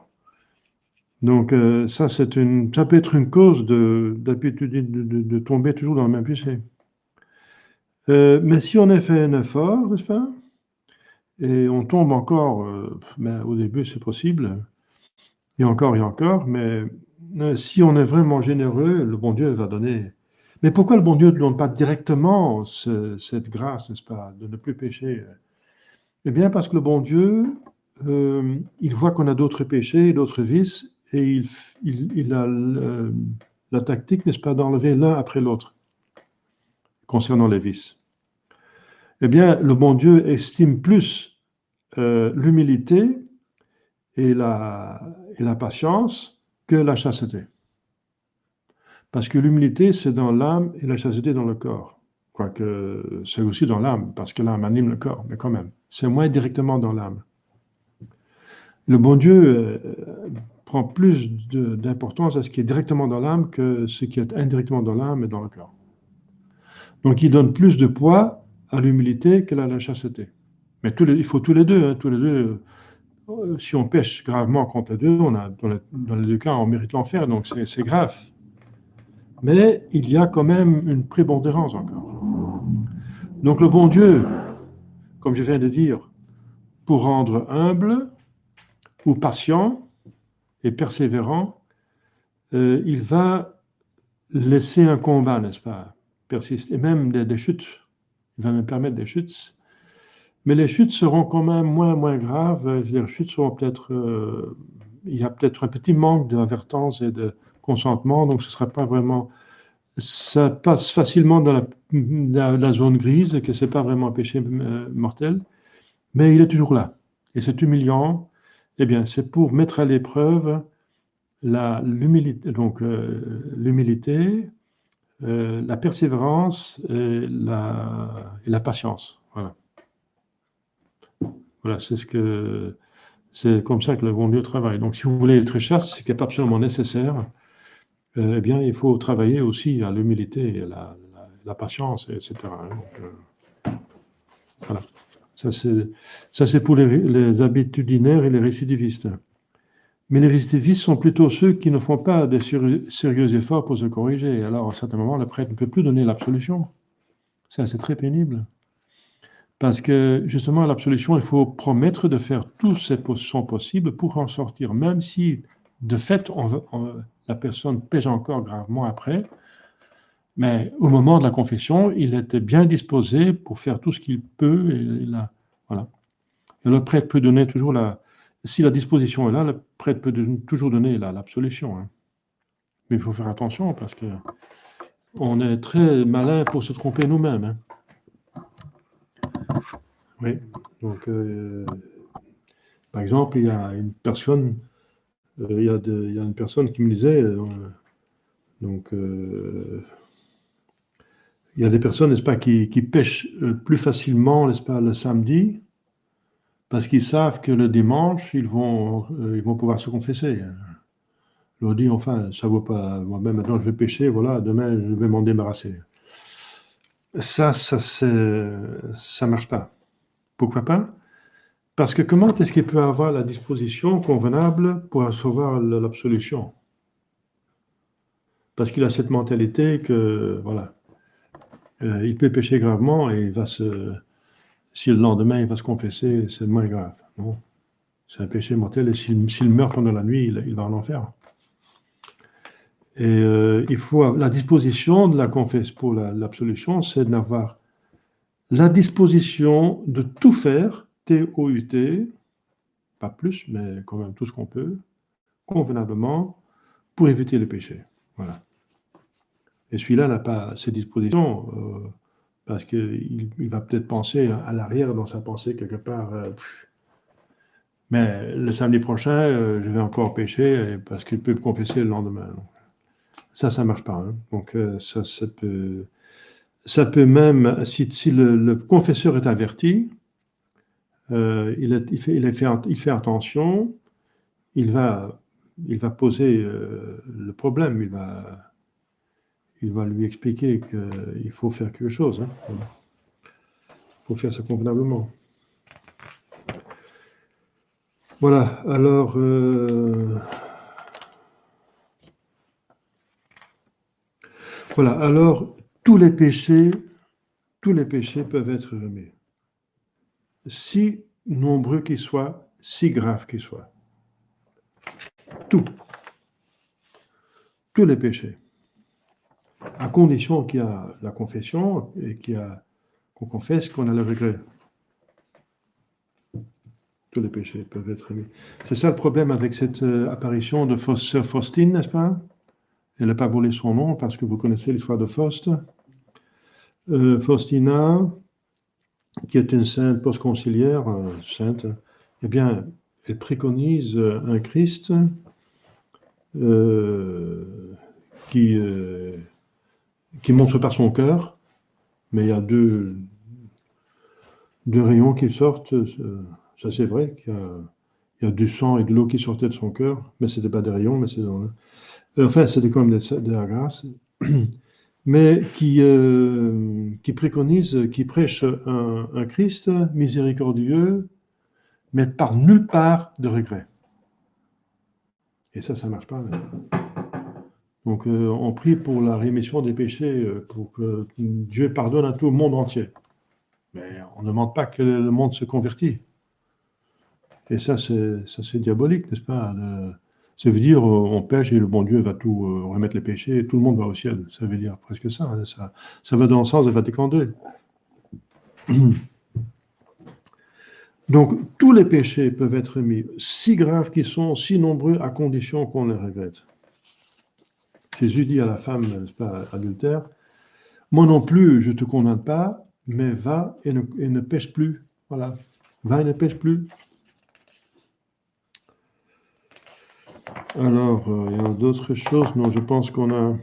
Donc, ça peut être une cause de tomber toujours dans le même péché. Mais si on a fait un effort, n'est-ce pas? Et on tombe encore, mais au début c'est possible, et encore, mais si on est vraiment généreux, le bon Dieu va donner. Mais pourquoi le bon Dieu ne donne pas directement cette grâce, n'est-ce pas, de ne plus pécher? Eh bien, parce que le bon Dieu, il voit qu'on a d'autres péchés, d'autres vices, et il a la tactique, n'est-ce pas, d'enlever l'un après l'autre, concernant les vices. Eh bien, le bon Dieu estime plus l'humilité et la patience que la chasteté. Parce que l'humilité, c'est dans l'âme et la chasteté dans le corps. Quoique c'est aussi dans l'âme, parce que l'âme anime le corps, mais quand même, c'est moins directement dans l'âme. Le bon Dieu prend plus d'importance à ce qui est directement dans l'âme que ce qui est indirectement dans l'âme et dans le corps. Donc il donne plus de poids à l'humilité qu'à la chasteté. Mais il faut tous les deux, hein, tous les deux. Si on pêche gravement contre les deux, dans les deux cas, on mérite l'enfer, donc c'est grave. Mais il y a quand même une prépondérance encore. Donc le bon Dieu, comme je viens de dire, pour rendre humble ou patient et persévérant, il va laisser un combat, n'est-ce pas, persister, et même des chutes. Il va me permettre des chutes. Mais les chutes seront quand même moins graves. Les chutes seront peut-être il y a peut-être un petit manque d'avertance et de consentement, donc ce ne sera pas vraiment... Ça passe facilement dans la zone grise, que ce n'est pas vraiment un péché mortel, mais il est toujours là. Et c'est humiliant. Eh bien, c'est pour mettre à l'épreuve l'humilité, donc l'humilité, la persévérance et la patience. Voilà. Voilà, c'est comme ça que le bon Dieu travaille. Donc, si vous voulez être chaste, ce qui est absolument nécessaire, eh bien, il faut travailler aussi à l'humilité, à la patience, etc. Donc, voilà. Ça, c'est pour les habitudinaires et les récidivistes. Mais les récidivistes sont plutôt ceux qui ne font pas de sérieux efforts pour se corriger. Alors, à un certain moment, le prêtre ne peut plus donner l'absolution. Ça, c'est très pénible. Parce que, justement, à l'absolution, il faut promettre de faire tout son possible pour en sortir, même si, de fait, la personne pêche encore gravement après. Mais au moment de la confession, il était bien disposé pour faire tout ce qu'il peut. Voilà. Et le prêtre peut donner toujours si la disposition est là, le prêtre peut toujours donner l'absolution. Hein. Mais il faut faire attention parce que on est très malin pour se tromper nous-mêmes. Hein. Oui. Donc, par exemple, il y a une personne, il y a une personne qui me disait, donc, il y a des personnes, n'est-ce pas, qui pêchent plus facilement, n'est-ce pas, le samedi, parce qu'ils savent que le dimanche, ils vont pouvoir se confesser. Je leur dis, enfin, ça ne vaut pas, moi-même, maintenant je vais pêcher, voilà, demain je vais m'en débarrasser. Ça ne marche pas. Pourquoi pas? Parce que comment est-ce qu'il peut avoir la disposition convenable pour recevoir l'absolution? Parce qu'il a cette mentalité que, voilà, il peut pécher gravement et si le lendemain il va se confesser, c'est moins grave. Non? C'est un péché mortel et s'il meurt pendant la nuit, il va en enfer. Et il faut la disposition de la confession pour l'absolution, c'est d'avoir la disposition de tout faire, T-O-U-T, pas plus, mais quand même tout ce qu'on peut, convenablement, pour éviter le péché. Voilà. Et celui-là n'a pas ces dispositions, parce qu'il va peut-être penser à l'arrière dans sa pensée quelque part. Mais le samedi prochain, je vais encore pécher parce qu'il peut me confesser le lendemain. Ça ne marche pas. Hein. Donc ça peut même, si le confesseur est averti, il fait attention, il va poser le problème, il va lui expliquer qu'il faut faire quelque chose. Hein. Il faut faire ça convenablement. Voilà, alors... voilà, alors tous les péchés peuvent être remis. Si nombreux qu'ils soient, si graves qu'ils soient. Tous les péchés. À condition qu'il y a la confession et qu'on confesse qu'on a le regret. Tous les péchés peuvent être remis. C'est ça le problème avec cette apparition de sœur Faustine, n'est-ce pas? Elle n'a pas volé son nom parce que vous connaissez l'histoire de Faust. Faustina, qui est une sainte post-conciliaire, sainte, eh bien, elle préconise un Christ qui montre pas son cœur, mais il y a deux rayons qui sortent. Ça, c'est vrai qu'il y a du sang et de l'eau qui sortaient de son cœur, mais ce n'était pas des rayons, mais c'est enfin, c'était quand même de la grâce. Mais qui préconise, qui prêche un Christ miséricordieux, mais par nulle part de regret. Et ça ne marche pas. Mais... Donc, on prie pour la rémission des péchés, pour que Dieu pardonne à tout le monde entier. Mais on ne demande pas que le monde se convertisse. Et ça, c'est diabolique, n'est-ce pas? Ça veut dire, on pêche et le bon Dieu va tout remettre les péchés et tout le monde va au ciel. Ça veut dire presque ça. Hein, ça va dans le sens de Vatican II. Donc, tous les péchés peuvent être mis, si graves qu'ils sont, si nombreux, à condition qu'on les regrette. Jésus dit à la femme, n'est-ce pas, adultère, moi non plus, je ne te condamne pas, mais va et ne pêche plus. Voilà, va et ne pêche plus. Alors, il y a d'autres choses. Non, je pense qu'on a...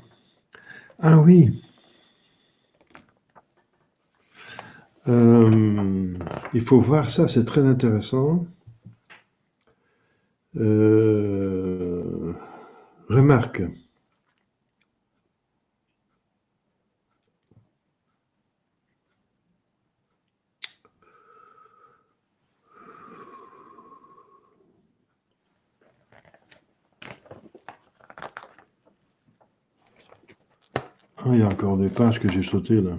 Ah oui, il faut voir ça, c'est très intéressant. Remarque. Ah, il y a encore des pages que j'ai sautées là.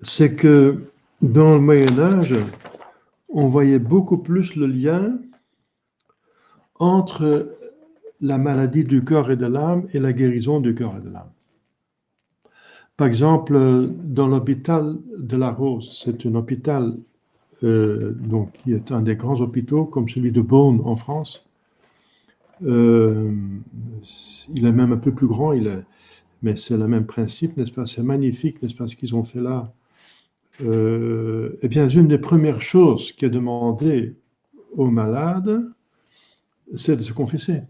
C'est que dans le Moyen-Âge, on voyait beaucoup plus le lien entre la maladie du corps et de l'âme et la guérison du corps et de l'âme. Par exemple, dans l'hôpital de la Rose, c'est un hôpital donc, qui est un des grands hôpitaux, comme celui de Beaune en France. Il est même un peu plus grand, mais c'est le même principe, n'est-ce pas? C'est magnifique, n'est-ce pas, ce qu'ils ont fait là. Eh bien, une des premières choses qui est demandée aux malades, c'est de se confesser.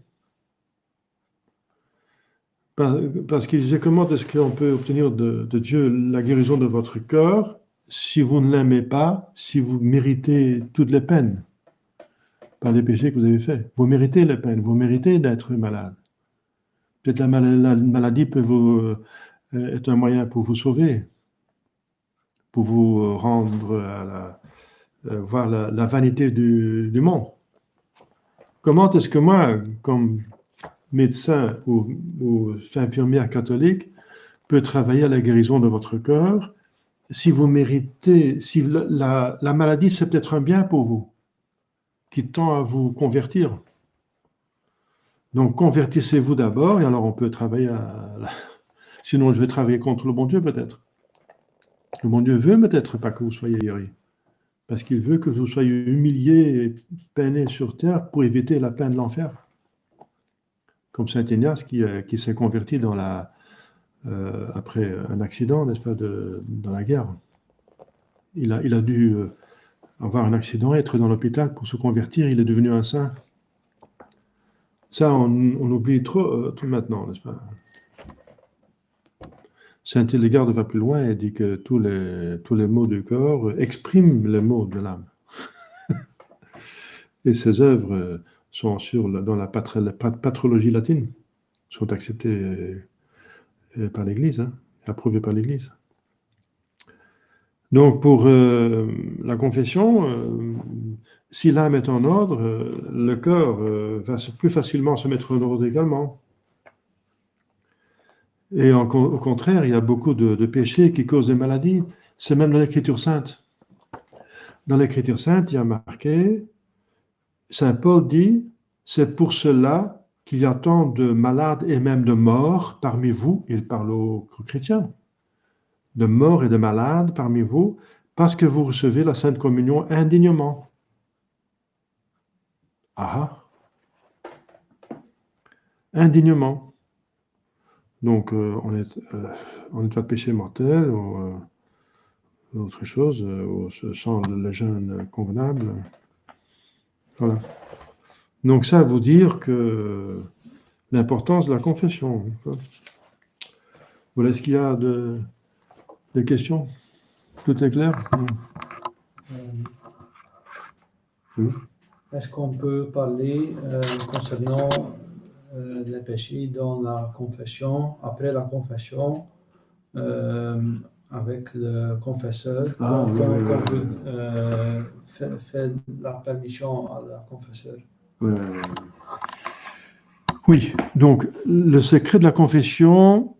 Parce qu'il disait, comment est-ce qu'on peut obtenir de Dieu la guérison de votre corps si vous ne l'aimez pas, si vous méritez toutes les peines par les péchés que vous avez faits? Vous méritez les peines, vous méritez d'être malade. Peut-être la maladie peut être un moyen pour vous sauver, pour vous rendre voir la vanité du monde. Comment est-ce que moi, comme médecin ou infirmière catholique, peut travailler à la guérison de votre corps si vous méritez, si la maladie c'est peut-être un bien pour vous, qui tend à vous convertir. Donc convertissez-vous d'abord et alors on peut travailler sinon je vais travailler contre le bon Dieu peut-être. Le bon Dieu veut peut-être pas que vous soyez guéri, parce qu'il veut que vous soyez humiliés et peinés sur terre pour éviter la peine de l'enfer. Comme Saint Ignace qui s'est converti après un accident, n'est-ce pas, dans la guerre. Il a dû avoir un accident, être dans l'hôpital pour se convertir, il est devenu un saint. Ça, on oublie trop tout maintenant, n'est-ce pas? Saint Hildegarde va plus loin et dit que tous les maux du corps expriment les maux de l'âme. Et ses œuvres sont dans la patrologie latine, sont acceptées par l'Église, hein, approuvées par l'Église. Donc pour la confession, si l'âme est en ordre, le corps va plus facilement se mettre en ordre également. Et au contraire, il y a beaucoup de péchés qui causent des maladies. C'est même dans l'Écriture sainte. Dans l'Écriture sainte, il y a marqué, Saint Paul dit, c'est pour cela qu'il y a tant de malades et même de morts parmi vous, il parle aux chrétiens, de morts et de malades parmi vous, parce que vous recevez la Sainte Communion indignement. Ah, indignement. Donc, on n'est pas péché mortel ou autre chose, ou sans le jeûne convenable. Voilà. Donc, ça veut dire que l'importance de la confession. Voilà, est-ce qu'il y a des questions? Tout est clair? Oui. Est-ce qu'on peut parler concernant les péchés dans la confession, après la confession, avec le confesseur, quand vous faites la permission à la confesseur? Oui, donc le secret de la confession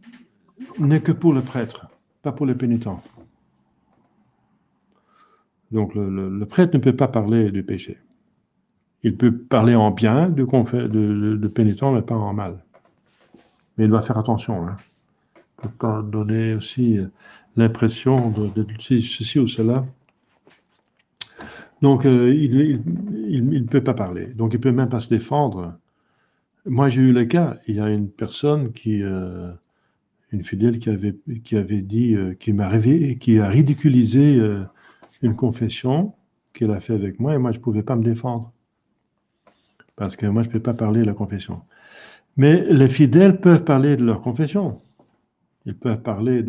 n'est que pour le prêtre, pas pour les pénitents. Donc le prêtre ne peut pas parler du péché. Il peut parler en bien de pénitent, mais pas en mal. Mais il doit faire attention. Hein. Il ne peut pas donner aussi l'impression de ceci ou cela. Donc, il ne peut pas parler. Donc, il ne peut même pas se défendre. Moi, j'ai eu le cas. Il y a une personne une fidèle qui avait dit, qui a ridiculisé une confession qu'elle a fait avec moi, et moi, je ne pouvais pas me défendre. Parce que moi, je ne peux pas parler de la confession. Mais les fidèles peuvent parler de leur confession. Ils peuvent parler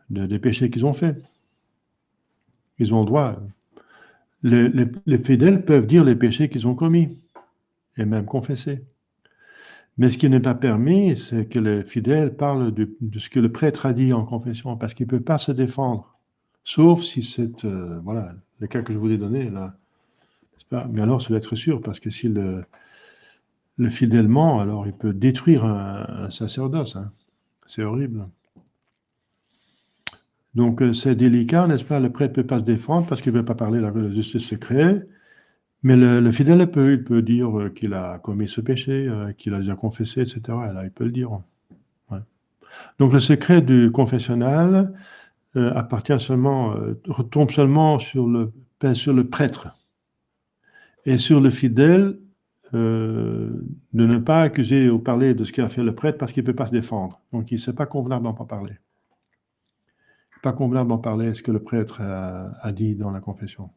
des péchés qu'ils ont faits. Ils ont le droit. Les fidèles peuvent dire les péchés qu'ils ont commis, et même confesser. Mais ce qui n'est pas permis, c'est que les fidèles parlent de ce que le prêtre a dit en confession, parce qu'il ne peut pas se défendre. Sauf si c'est, voilà, le cas que je vous ai donné, là. Mais alors, ça doit être sûr, parce que si le fidèle ment, alors il peut détruire un sacerdoce. Hein. C'est horrible. Donc, c'est délicat, n'est-ce pas? Le prêtre ne peut pas se défendre parce qu'il ne veut pas parler de ce secret. Mais le fidèle, il peut dire qu'il a commis ce péché, qu'il a déjà confessé, etc. Et là, il peut le dire. Ouais. Donc, le secret du confessionnal retombe seulement sur le prêtre et sur le fidèle de ne pas accuser ou parler de ce qu'a fait le prêtre parce qu'il ne peut pas se défendre. Donc, c'est pas convenable d'en parler. Pas convenable d'en parler ce que le prêtre a dit dans la confession.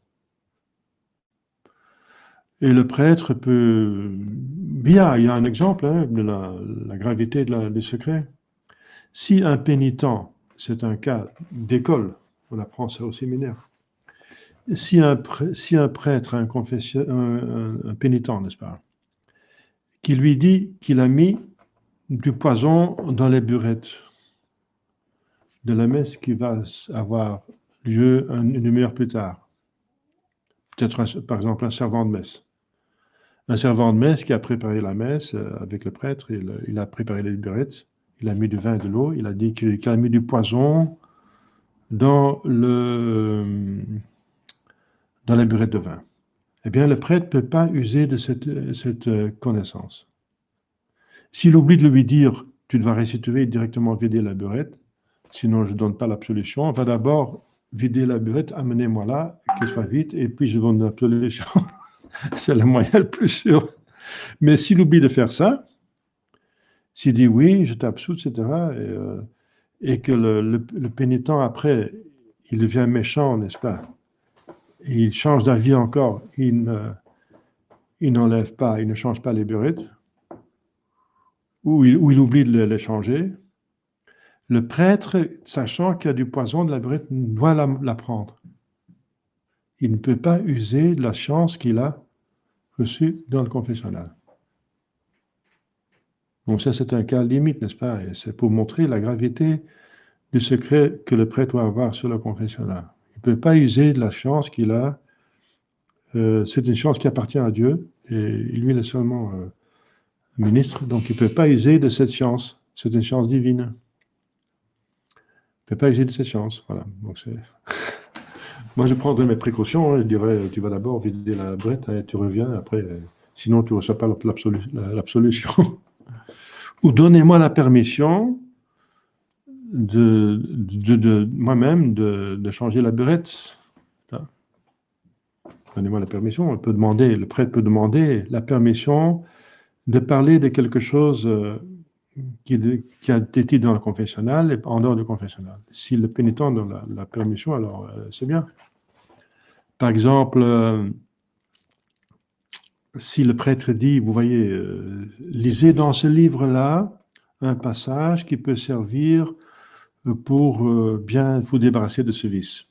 Et le prêtre peut... Bien, il y a un exemple de la gravité du secret. Si un pénitent, c'est un cas d'école, on apprend ça au séminaire, si un prêtre, un pénitent, n'est-ce pas, qui lui dit qu'il a mis du poison dans les burettes de la messe qui va avoir lieu une demi-heure plus tard, peut-être par exemple un servant de messe. Un servant de messe qui a préparé la messe avec le prêtre, il a préparé les burettes, il a mis du vin et de l'eau, il a dit qu'il a mis du poison dans la burette de vin. Eh bien, le prêtre ne peut pas user de cette connaissance. S'il oublie de lui dire, tu dois restituer directement vider la burette, sinon je ne donne pas l'absolution, on va d'abord vider la burette, amenez-moi là, qu'elle soit vite, et puis je donne l'absolution. C'est le moyen le plus sûr. Mais s'il oublie de faire ça, s'il dit oui, je t'absous, etc., et que le pénitent, après, il devient méchant, n'est-ce pas? Et il change d'avis encore, il n'enlève pas, il ne change pas les burettes, ou il oublie de les changer. Le prêtre, sachant qu'il y a du poison de la burette, doit la prendre. Il ne peut pas user de la chance qu'il a reçue dans le confessionnal. Donc ça, c'est un cas limite, n'est-ce pas? Et c'est pour montrer la gravité du secret que le prêtre doit avoir sur le confessionnal. Il ne peut pas user de la chance qu'il a. C'est une chance qui appartient à Dieu, et lui, il est seulement ministre, donc il ne peut pas user de cette chance. C'est une chance divine. Il ne peut pas user de cette chance. Voilà. Donc moi, je prendrais mes précautions. Hein. Je dirais, tu vas d'abord vider la brette et tu reviens après. Sinon, tu ne reçois pas l'absolution. Ou donnez-moi la permission de moi-même de changer la burette. Donnez-moi la permission. Le prêtre peut demander la permission de parler de quelque chose qui a été dit dans le confessionnal et en dehors du confessionnal. Si le pénitent donne la permission, alors c'est bien. Par exemple, si le prêtre dit, vous voyez, lisez dans ce livre-là un passage qui peut servir pour bien vous débarrasser de ce vice.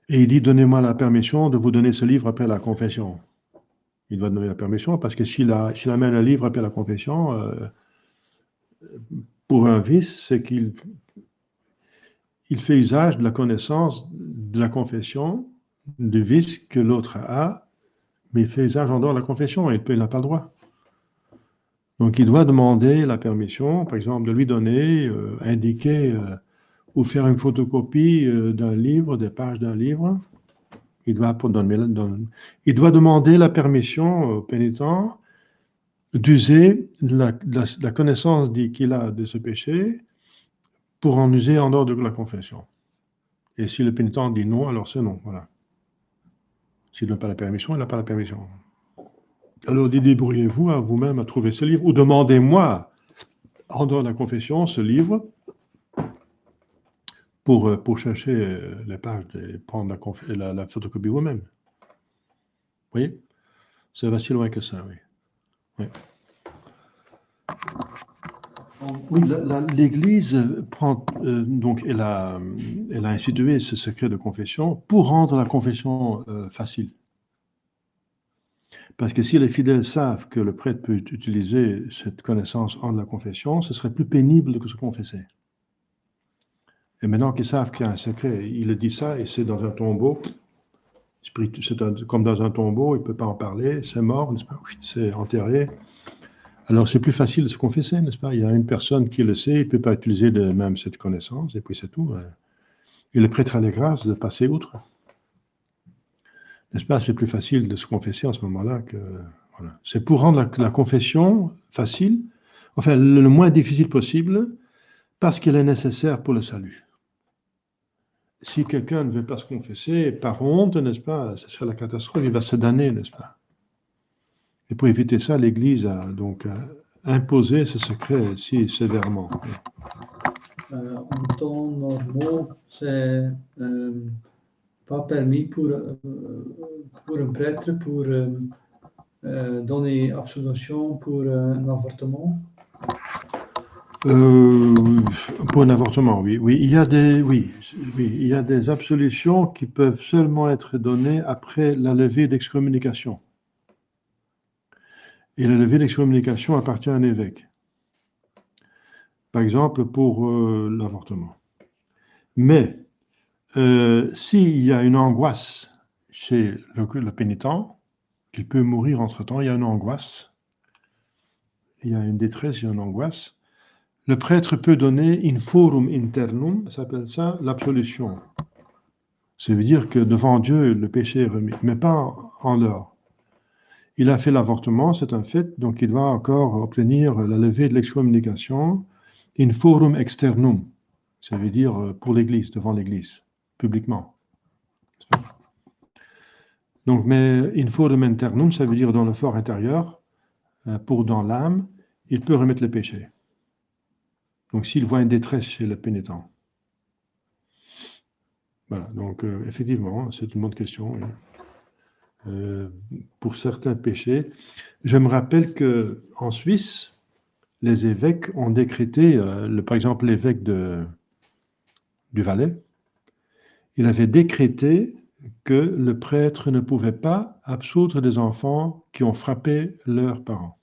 Et il dit, donnez-moi la permission de vous donner ce livre après la confession. Il doit donner la permission parce que s'il amène un livre après la confession, pour un vice, c'est qu'il fait usage de la connaissance de la confession, du vice que l'autre a, mais il fait usage en dehors de la confession et il n'a pas le droit. Donc il doit demander la permission, par exemple, de lui donner, indiquer ou faire une photocopie d'un livre, des pages d'un livre. Il doit demander la permission au pénitent d'user de la connaissance qu'il a de ce péché pour en user en dehors de la confession. Et si le pénitent dit non, alors c'est non, voilà. S'il n'a pas la permission, il n'a pas la permission. Alors débrouillez-vous à vous-même à trouver ce livre, ou demandez-moi, en dehors de la confession, ce livre, pour chercher les pages et prendre la photocopie vous-même. Vous voyez? Ça va si loin que ça, oui. Oui. Oui, l'Église prend donc elle a institué ce secret de confession pour rendre la confession facile. Parce que si les fidèles savent que le prêtre peut utiliser cette connaissance en la confession, ce serait plus pénible que se confesser. Et maintenant qu'ils savent qu'il y a un secret, il le dit ça et c'est dans un tombeau, c'est comme dans un tombeau, il ne peut pas en parler, c'est mort, n'est-ce pas? C'est enterré. Alors c'est plus facile de se confesser, n'est-ce pas? Il y a une personne qui le sait, il ne peut pas utiliser même cette connaissance, et puis c'est tout. Et le prêtre a les grâces de passer outre. N'est-ce pas? C'est plus facile de se confesser en ce moment-là que... Voilà. C'est pour rendre la confession facile, enfin le moins difficile possible, parce qu'elle est nécessaire pour le salut. Si quelqu'un ne veut pas se confesser par honte, n'est-ce pas? Ce serait la catastrophe, il va se damner, n'est-ce pas? Et pour éviter ça, l'Église a donc imposé ce secret si sévèrement. En temps normaux, c'est pas permis pour un prêtre pour donner absolution pour un avortement. Pour un avortement, oui. Oui, il y a il y a des absolutions qui peuvent seulement être données après la levée d'excommunication. Et la levée d'excommunication appartient à un évêque. Par exemple, pour l'avortement. Mais s'il y a une angoisse chez le pénitent, qu'il peut mourir entre-temps, il y a une angoisse, il y a une détresse, il y a une angoisse, le prêtre peut donner in forum internum, ça s'appelle ça l'absolution. Ça veut dire que devant Dieu, le péché est remis, mais pas en dehors. Il a fait l'avortement, c'est un fait, donc il va encore obtenir la levée de l'excommunication in forum externum. Ça veut dire pour l'Église, devant l'Église, publiquement. Donc, mais in forum internum, ça veut dire dans le fort intérieur, pour dans l'âme, il peut remettre le péché. Donc, s'il voit une détresse chez le pénitent. Voilà, donc effectivement, c'est une bonne question. Pour certains péchés, je me rappelle qu'en Suisse, les évêques ont décrété, par exemple l'évêque du Valais, il avait décrété que le prêtre ne pouvait pas absoudre des enfants qui ont frappé leurs parents.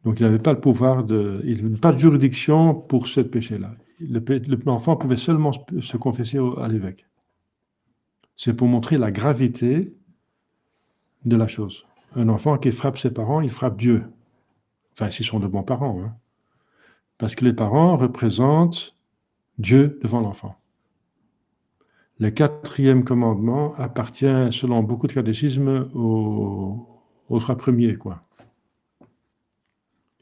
Donc il n'avait pas le pouvoir il n'avait pas de juridiction pour ce péché-là. L'enfant pouvait seulement se confesser à l'évêque. C'est pour montrer la gravité de la chose. Un enfant qui frappe ses parents, il frappe Dieu. Enfin, s'ils sont de bons parents. Hein. Parce que les parents représentent Dieu devant l'enfant. Le 4e commandement appartient, selon beaucoup de catéchismes, aux 3 premiers, quoi.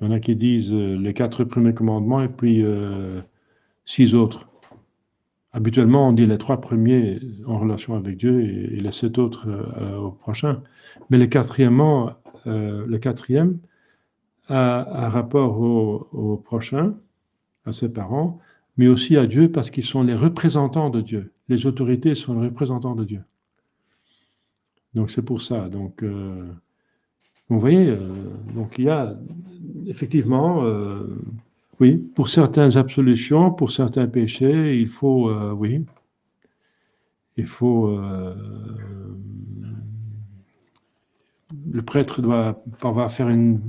Il y en a qui disent les 4 premiers commandements et puis 6 autres. Habituellement, on dit les 3 premiers en relation avec Dieu et les 7 autres au prochain. Mais le 4e a rapport au prochain, à ses parents, mais aussi à Dieu parce qu'ils sont les représentants de Dieu. Les autorités sont les représentants de Dieu. Donc c'est pour ça. Donc vous voyez, donc il y a effectivement, oui, pour certaines absolutions, pour certains péchés, il faut, oui, il faut, le prêtre doit faire une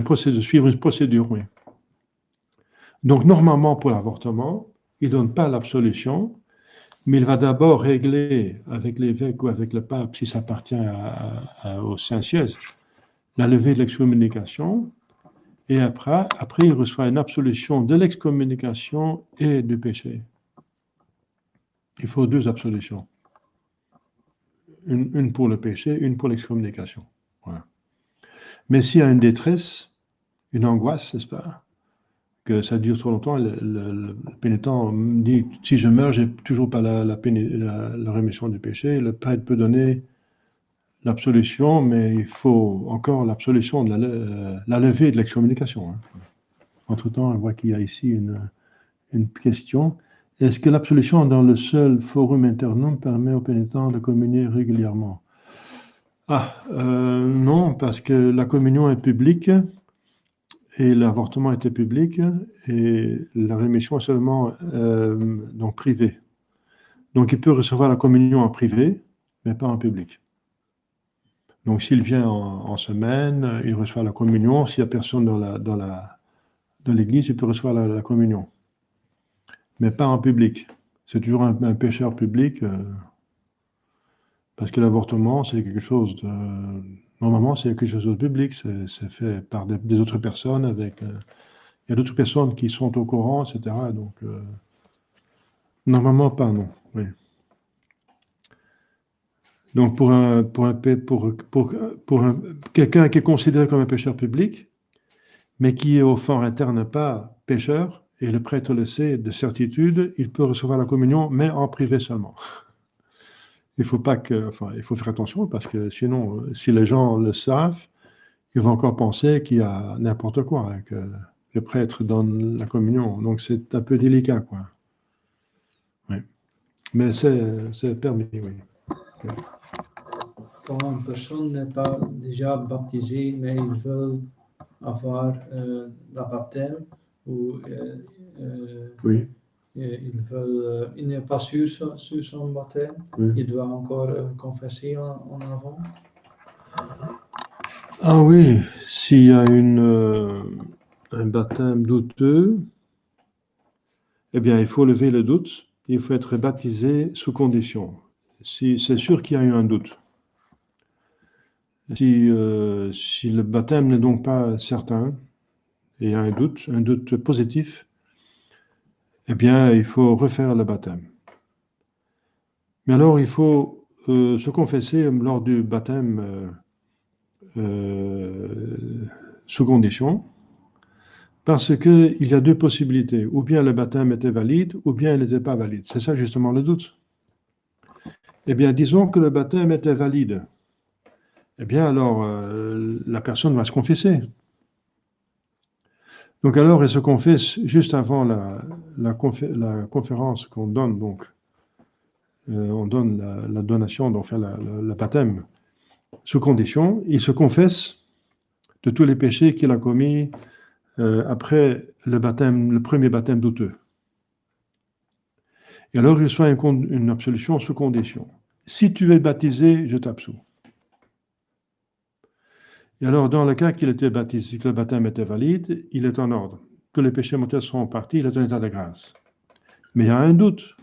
procédure, suivre une procédure, oui. Donc normalement pour l'avortement, il ne donne pas l'absolution, mais il va d'abord régler avec l'évêque ou avec le pape, si ça appartient au Saint-Siège, la levée de l'excommunication. Et après, il reçoit une absolution de l'excommunication et du péché. Il faut 2 absolutions. Une pour le péché, une pour l'excommunication. Voilà. Mais s'il y a une détresse, une angoisse, n'est-ce pas? que ça dure trop longtemps, le pénitent dit, si je meurs, j'ai toujours pas la rémission du péché. Le prêtre peut donner l'absolution, mais il faut encore l'absolution de la levée de l'excommunication. Hein. Entre-temps, on voit qu'il y a ici une question. Est-ce que l'absolution dans le seul forum internum permet aux pénitents de communier régulièrement? Non, parce que la communion est publique et l'avortement était public et la rémission est seulement donc privée. Donc il peut recevoir la communion en privé, mais pas en public. Donc s'il vient en semaine, il reçoit la communion. S'il n'y a personne dans l'église, il peut recevoir la communion, mais pas en public. C'est toujours un pécheur public, parce que l'avortement, c'est quelque chose de... Normalement, c'est quelque chose de public, c'est fait par des autres personnes avec... il y a d'autres personnes qui sont au courant, etc. Donc, normalement, pas, non. Oui. Donc, pour quelqu'un qui est considéré comme un pécheur public, mais qui est au fond interne pas pécheur, et le prêtre le sait de certitude, il peut recevoir la communion, mais en privé seulement. Il faut pas que, enfin, il faut faire attention parce que sinon, si les gens le savent, ils vont encore penser qu'il y a n'importe quoi, hein, que le prêtre donne la communion. Donc c'est un peu délicat, quoi. Oui. Mais c'est permis, oui. Quand une personne n'est pas déjà baptisée, mais il veut avoir la baptême, ou Oui. il n'est pas sûr sur son baptême, Oui. il doit encore confesser en avant. Ah oui, s'il y a un baptême douteux, eh bien, il faut lever le doute, il faut être baptisé sous condition. Si, c'est sûr qu'il y a eu un doute. Si le baptême n'est donc pas certain, et il y a un doute positif, eh bien, il faut refaire le baptême. Mais alors, il faut se confesser lors du baptême sous condition, parce qu'il y a deux possibilités. Ou bien le baptême était valide, ou bien il n'était pas valide. C'est ça justement le doute. Eh bien, disons que le baptême était valide. Eh bien, alors, la personne va se confesser. Donc alors, elle se confesse juste avant la conférence qu'on donne, donc. On donne la donation, donc faire le baptême sous condition. Il se confesse de tous les péchés qu'il a commis après le premier baptême douteux. Et alors, il reçoit une absolution sous condition. Si tu es baptisé, je t'absous. Et alors, dans le cas qu'il était baptisé, que le baptême était valide, il est en ordre. Tous les péchés mortels sont partis, il est en état de grâce. Mais il y a un doute.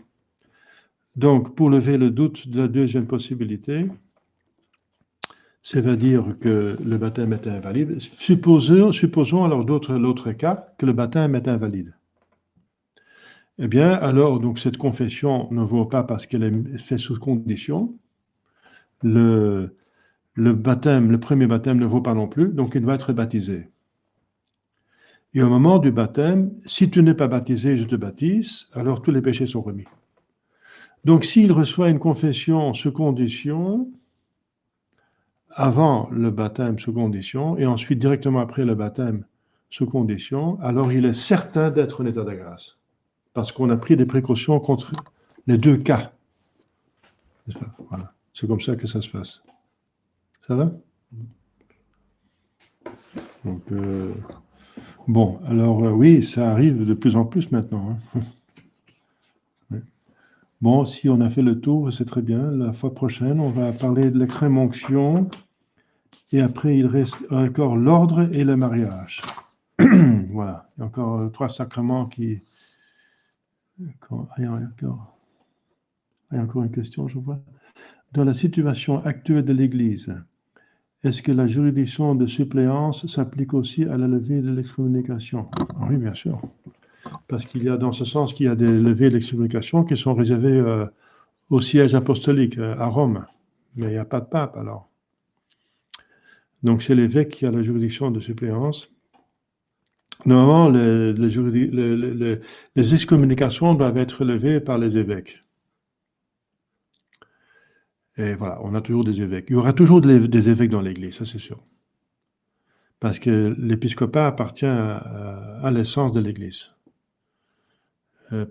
Donc, pour lever le doute de la deuxième possibilité, ça veut dire que le baptême est invalide. Supposons alors l'autre cas que le baptême est invalide. Eh bien, alors, donc cette confession ne vaut pas parce qu'elle est faite sous condition. Le premier baptême ne vaut pas non plus, donc il doit être baptisé. Et au moment du baptême, si tu n'es pas baptisé, je te baptise, alors tous les péchés sont remis. Donc, s'il reçoit une confession sous condition, avant le baptême sous condition, et ensuite directement après le baptême sous condition, alors il est certain d'être en état de grâce. Parce qu'on a pris des précautions contre les deux cas. Voilà. C'est comme ça que ça se passe. Ça va? Donc, bon, alors oui, ça arrive de plus en plus maintenant. Hein. Oui. Bon, si on a fait le tour, c'est très bien. La fois prochaine, on va parler de l'extrême onction. Et après, il reste encore l'ordre et le mariage. Voilà. Il y a encore 3 sacrements qui... Il y a encore une question, je vois. Dans la situation actuelle de l'Église, est-ce que la juridiction de suppléance s'applique aussi à la levée de l'excommunication? Oui, bien sûr. Parce qu'il y a dans ce sens qu'il y a des levées de l'excommunication qui sont réservées au siège apostolique à Rome. Mais il n'y a pas de pape alors. Donc c'est l'évêque qui a la juridiction de suppléance. Normalement, les excommunications doivent être levées par les évêques. Et voilà, on a toujours des évêques. Il y aura toujours des évêques dans l'Église, ça c'est sûr. Parce que l'épiscopat appartient à l'essence de l'Église.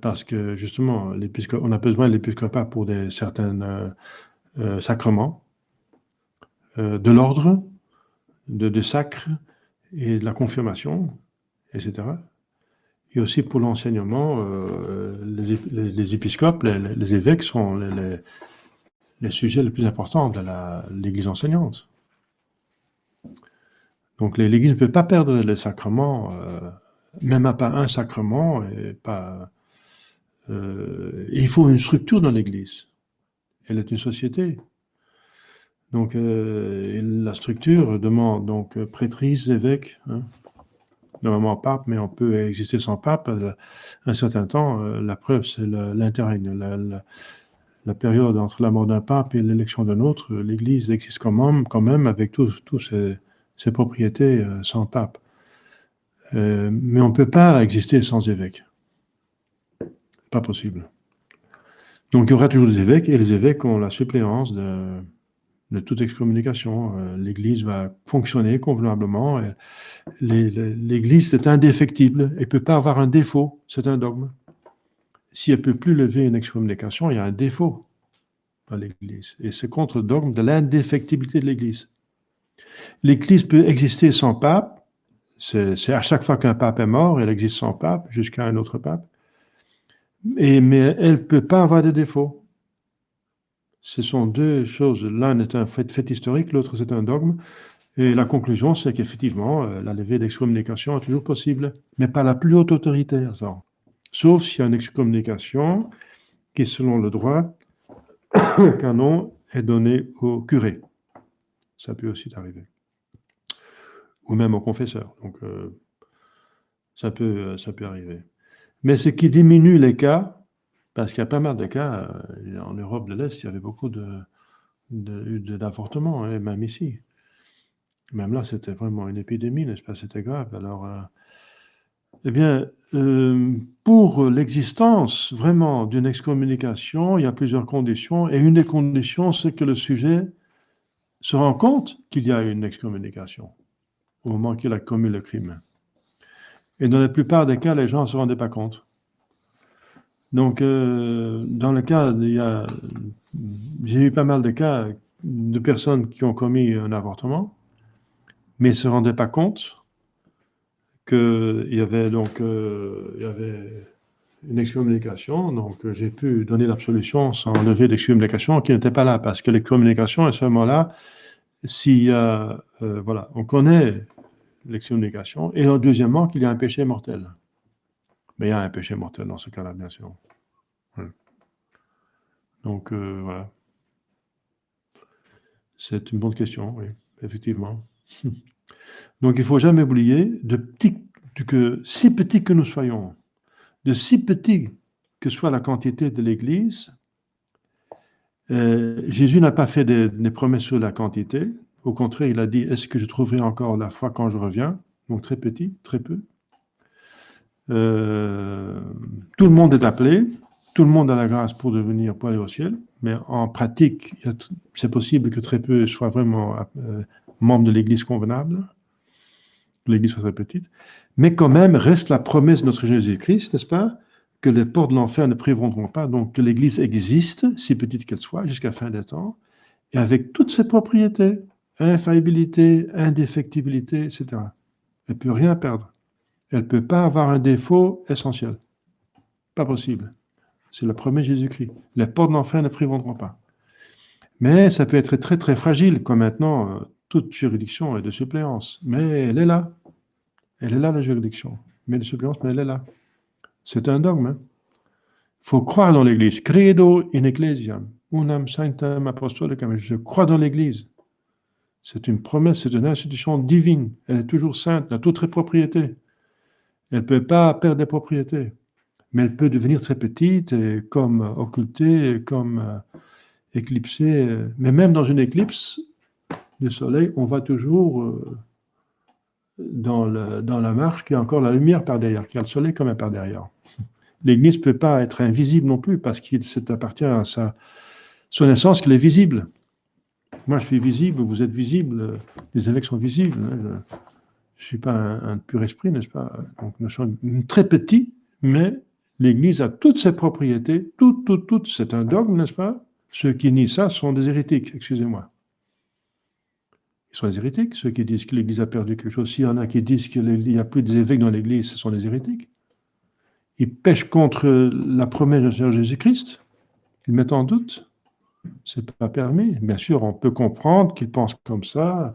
Parce que justement, on a besoin de l'épiscopat pour certains sacrements, de l'ordre, de sacre et de la confirmation, etc. Et aussi pour l'enseignement, les épiscopes, les évêques sont les sujets les plus importants de l'Église enseignante. Donc l'Église ne peut pas perdre les sacrements, même à pas un sacrement, et pas. Il faut une structure dans l'Église. Elle est une société. Donc la structure demande donc prêtrise, évêque, hein, normalement pape, mais on peut exister sans pape un certain temps. La preuve, c'est l'interrègne. La période entre la mort d'un pape et l'élection d'un autre, l'Église existe quand même avec tous ses propriétés sans pape. Mais on ne peut pas exister sans évêque. Pas possible. Donc il y aura toujours des évêques, et les évêques ont la suppléance de toute excommunication. L'Église va fonctionner convenablement. L'Église est indéfectible. Elle ne peut pas avoir un défaut. C'est un dogme. Si elle ne peut plus lever une excommunication, il y a un défaut dans l'Église. Et c'est contre le dogme de l'indéfectibilité de l'Église. L'Église peut exister sans pape. C'est à chaque fois qu'un pape est mort, elle existe sans pape, jusqu'à un autre pape. Mais elle ne peut pas avoir de défaut. Ce sont deux choses. L'un est un fait historique, l'autre c'est un dogme. Et la conclusion, c'est qu'effectivement, la levée d'excommunication est toujours possible, mais pas la plus haute autorité. Sauf s'il y a une excommunication qui, selon le droit canon, est donnée au curé. Ça peut aussi arriver. Ou même au confesseur. Donc, ça peut arriver. Mais ce qui diminue les cas, parce qu'il y a pas mal de cas, en Europe de l'Est, il y avait beaucoup d'avortements, hein, même ici. Même là, c'était vraiment une épidémie, n'est-ce pas? C'était grave. Alors, eh bien, pour l'existence vraiment d'une excommunication, il y a plusieurs conditions. Et une des conditions, c'est que le sujet se rend compte qu'il y a une excommunication au moment qu'il a commis le crime. Et dans la plupart des cas, les gens ne se rendaient pas compte. Donc, dans le cas, j'ai eu pas mal de cas de personnes qui ont commis un avortement, mais ne se rendaient pas compte qu'il y avait donc une excommunication. Donc, j'ai pu donner l'absolution sans lever d'excommunication qui n'était pas là, parce que l'excommunication est seulement là si, voilà, on connaît l'excommunication, et deuxièmement, qu'il y a un péché mortel. Mais il y a un péché mortel dans ce cas-là, bien sûr. Donc, voilà. C'est une bonne question, oui, effectivement. Donc, il ne faut jamais oublier, si petit que nous soyons, de si petit que soit la quantité de l'Église, Jésus n'a pas fait des promesses sur la quantité. Au contraire, il a dit, est-ce que je trouverai encore la foi quand je reviens? Donc, très petit, très peu. Tout le monde est appelé, tout le monde a la grâce pour aller au ciel, mais en pratique, c'est possible que très peu soient vraiment membres de l'Église convenable, que l'Église soit très petite, mais quand même reste la promesse de notre Jésus-Christ, n'est-ce pas, que les portes de l'enfer ne prévaudront pas, donc que l'Église existe, si petite qu'elle soit, jusqu'à la fin des temps, et avec toutes ses propriétés, infaillibilité, indéfectibilité, etc. Elle ne peut rien perdre. Elle ne peut pas avoir un défaut essentiel. Pas possible. C'est la promesse de Jésus-Christ. Les portes de l'enfer ne prévaudront pas. Mais ça peut être très très fragile, comme maintenant, toute juridiction est de suppléance. Mais elle est là. Elle est là, la juridiction. Mais de suppléance, mais elle est là. C'est un dogme. Il faut croire dans l'Église. Credo in ecclesiam, unam sanctam apostolicam. Je crois dans l'Église. C'est une promesse, c'est une institution divine. Elle est toujours sainte, elle a toutes ses propriétés. Elle ne peut pas perdre des propriétés. Mais elle peut devenir très petite, et comme occultée, comme éclipsée. Mais même dans une éclipse du soleil, on voit toujours dans la marche qu'il y a encore la lumière par derrière, qu'il y a le soleil comme un par derrière. L'Église ne peut pas être invisible non plus, parce qu'il appartient à son essence qu'elle est visible. Moi, je suis visible, vous êtes visible, les évêques sont visibles. Hein, je ne suis pas un pur esprit, n'est-ce pas? Donc, nous sommes très petits, mais l'Église a toutes ses propriétés, toutes, c'est un dogme, n'est-ce pas? Ceux qui nient ça sont des hérétiques, excusez-moi. Ils sont des hérétiques, ceux qui disent que l'Église a perdu quelque chose. S'il y en a qui disent qu'il n'y a plus d'évêques dans l'Église, ce sont des hérétiques. Ils pêchent contre la promesse de Seigneur Jésus-Christ. Ils mettent en doute. C'est pas permis. Bien sûr, on peut comprendre qu'ils pensent comme ça,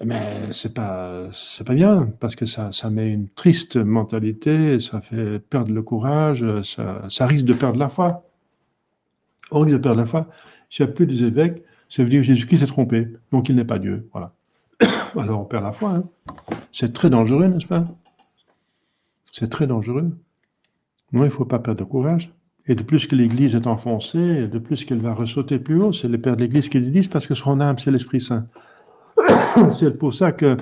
mais c'est pas bien, parce que ça met une triste mentalité, ça fait perdre le courage, ça risque de perdre la foi. On risque de perdre la foi. S'il n'y a plus des évêques, ça veut dire que Jésus-Christ s'est trompé, donc il n'est pas Dieu. Voilà. Alors on perd la foi. Hein. C'est très dangereux, n'est-ce pas? C'est très dangereux. Non, il ne faut pas perdre de courage. Et de plus que l'Église est enfoncée, de plus qu'elle va ressauter plus haut, c'est les pères de l'Église qui le disent, parce que son âme, c'est l'Esprit Saint. C'est pour ça que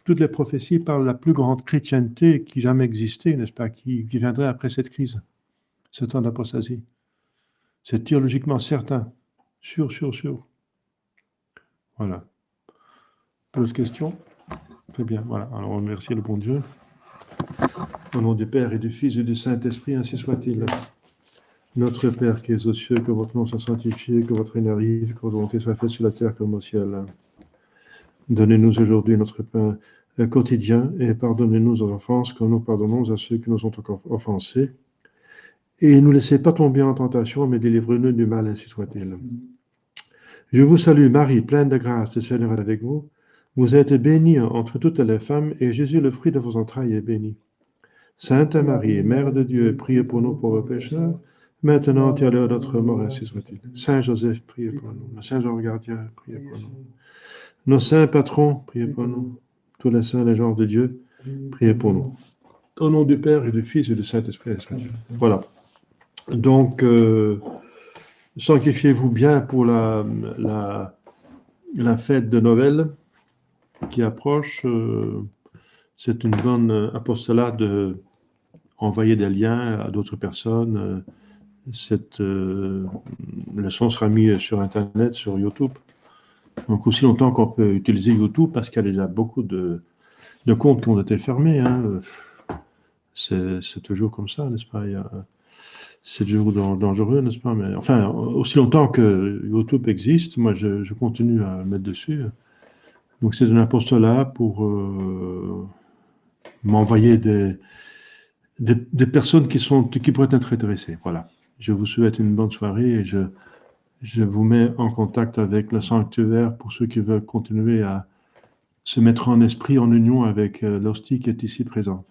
toutes les prophéties parlent de la plus grande chrétienté qui jamais existé, n'est-ce pas, qui viendrait après cette crise, ce temps d'apostasie. C'est théologiquement certain. Sûr. Voilà. D'autres questions? Très bien, voilà. Alors on remercie le bon Dieu. Au nom du Père et du Fils et du Saint-Esprit, ainsi soit-il. Notre Père qui es aux cieux, que votre nom soit sanctifié, que votre règne arrive, que votre volonté soit faite sur la terre comme au ciel. Donnez-nous aujourd'hui notre pain quotidien et pardonnez-nous nos offenses comme nous pardonnons à ceux qui nous ont offensés. Et ne nous laissez pas tomber en tentation, mais délivrez-nous du mal, ainsi soit-il. Je vous salue Marie, pleine de grâce, le Seigneur est avec vous. Vous êtes bénie entre toutes les femmes, et Jésus, le fruit de vos entrailles, est béni. Sainte Marie, Mère de Dieu, priez pour nous pauvres pécheurs, maintenant et à l'heure de notre mort, ainsi soit-il. Saint Joseph, priez pour nous. Saint Jean Gardien, priez pour nous. Nos saints patrons, priez pour nous. Tous les saints, les gens de Dieu, priez pour nous. Au nom du Père et du Fils et du Saint-Esprit. Voilà. Donc, sanctifiez-vous bien pour la fête de Noël qui approche. C'est une bonne apostolat de envoyer des liens à d'autres personnes. Cette leçon sera mise sur Internet, sur YouTube. Donc, aussi longtemps qu'on peut utiliser YouTube, parce qu'il y a déjà beaucoup de comptes qui ont été fermés. Hein. C'est toujours comme ça, n'est-ce pas? C'est toujours dangereux, n'est-ce pas? Mais enfin, aussi longtemps que YouTube existe, moi, je continue à mettre dessus. Donc, c'est un apostolat pour m'envoyer des personnes qui pourraient être intéressées. Voilà. Je vous souhaite une bonne soirée et je vous mets en contact avec le sanctuaire pour ceux qui veulent continuer à se mettre en esprit, en union avec l'hostie qui est ici présente.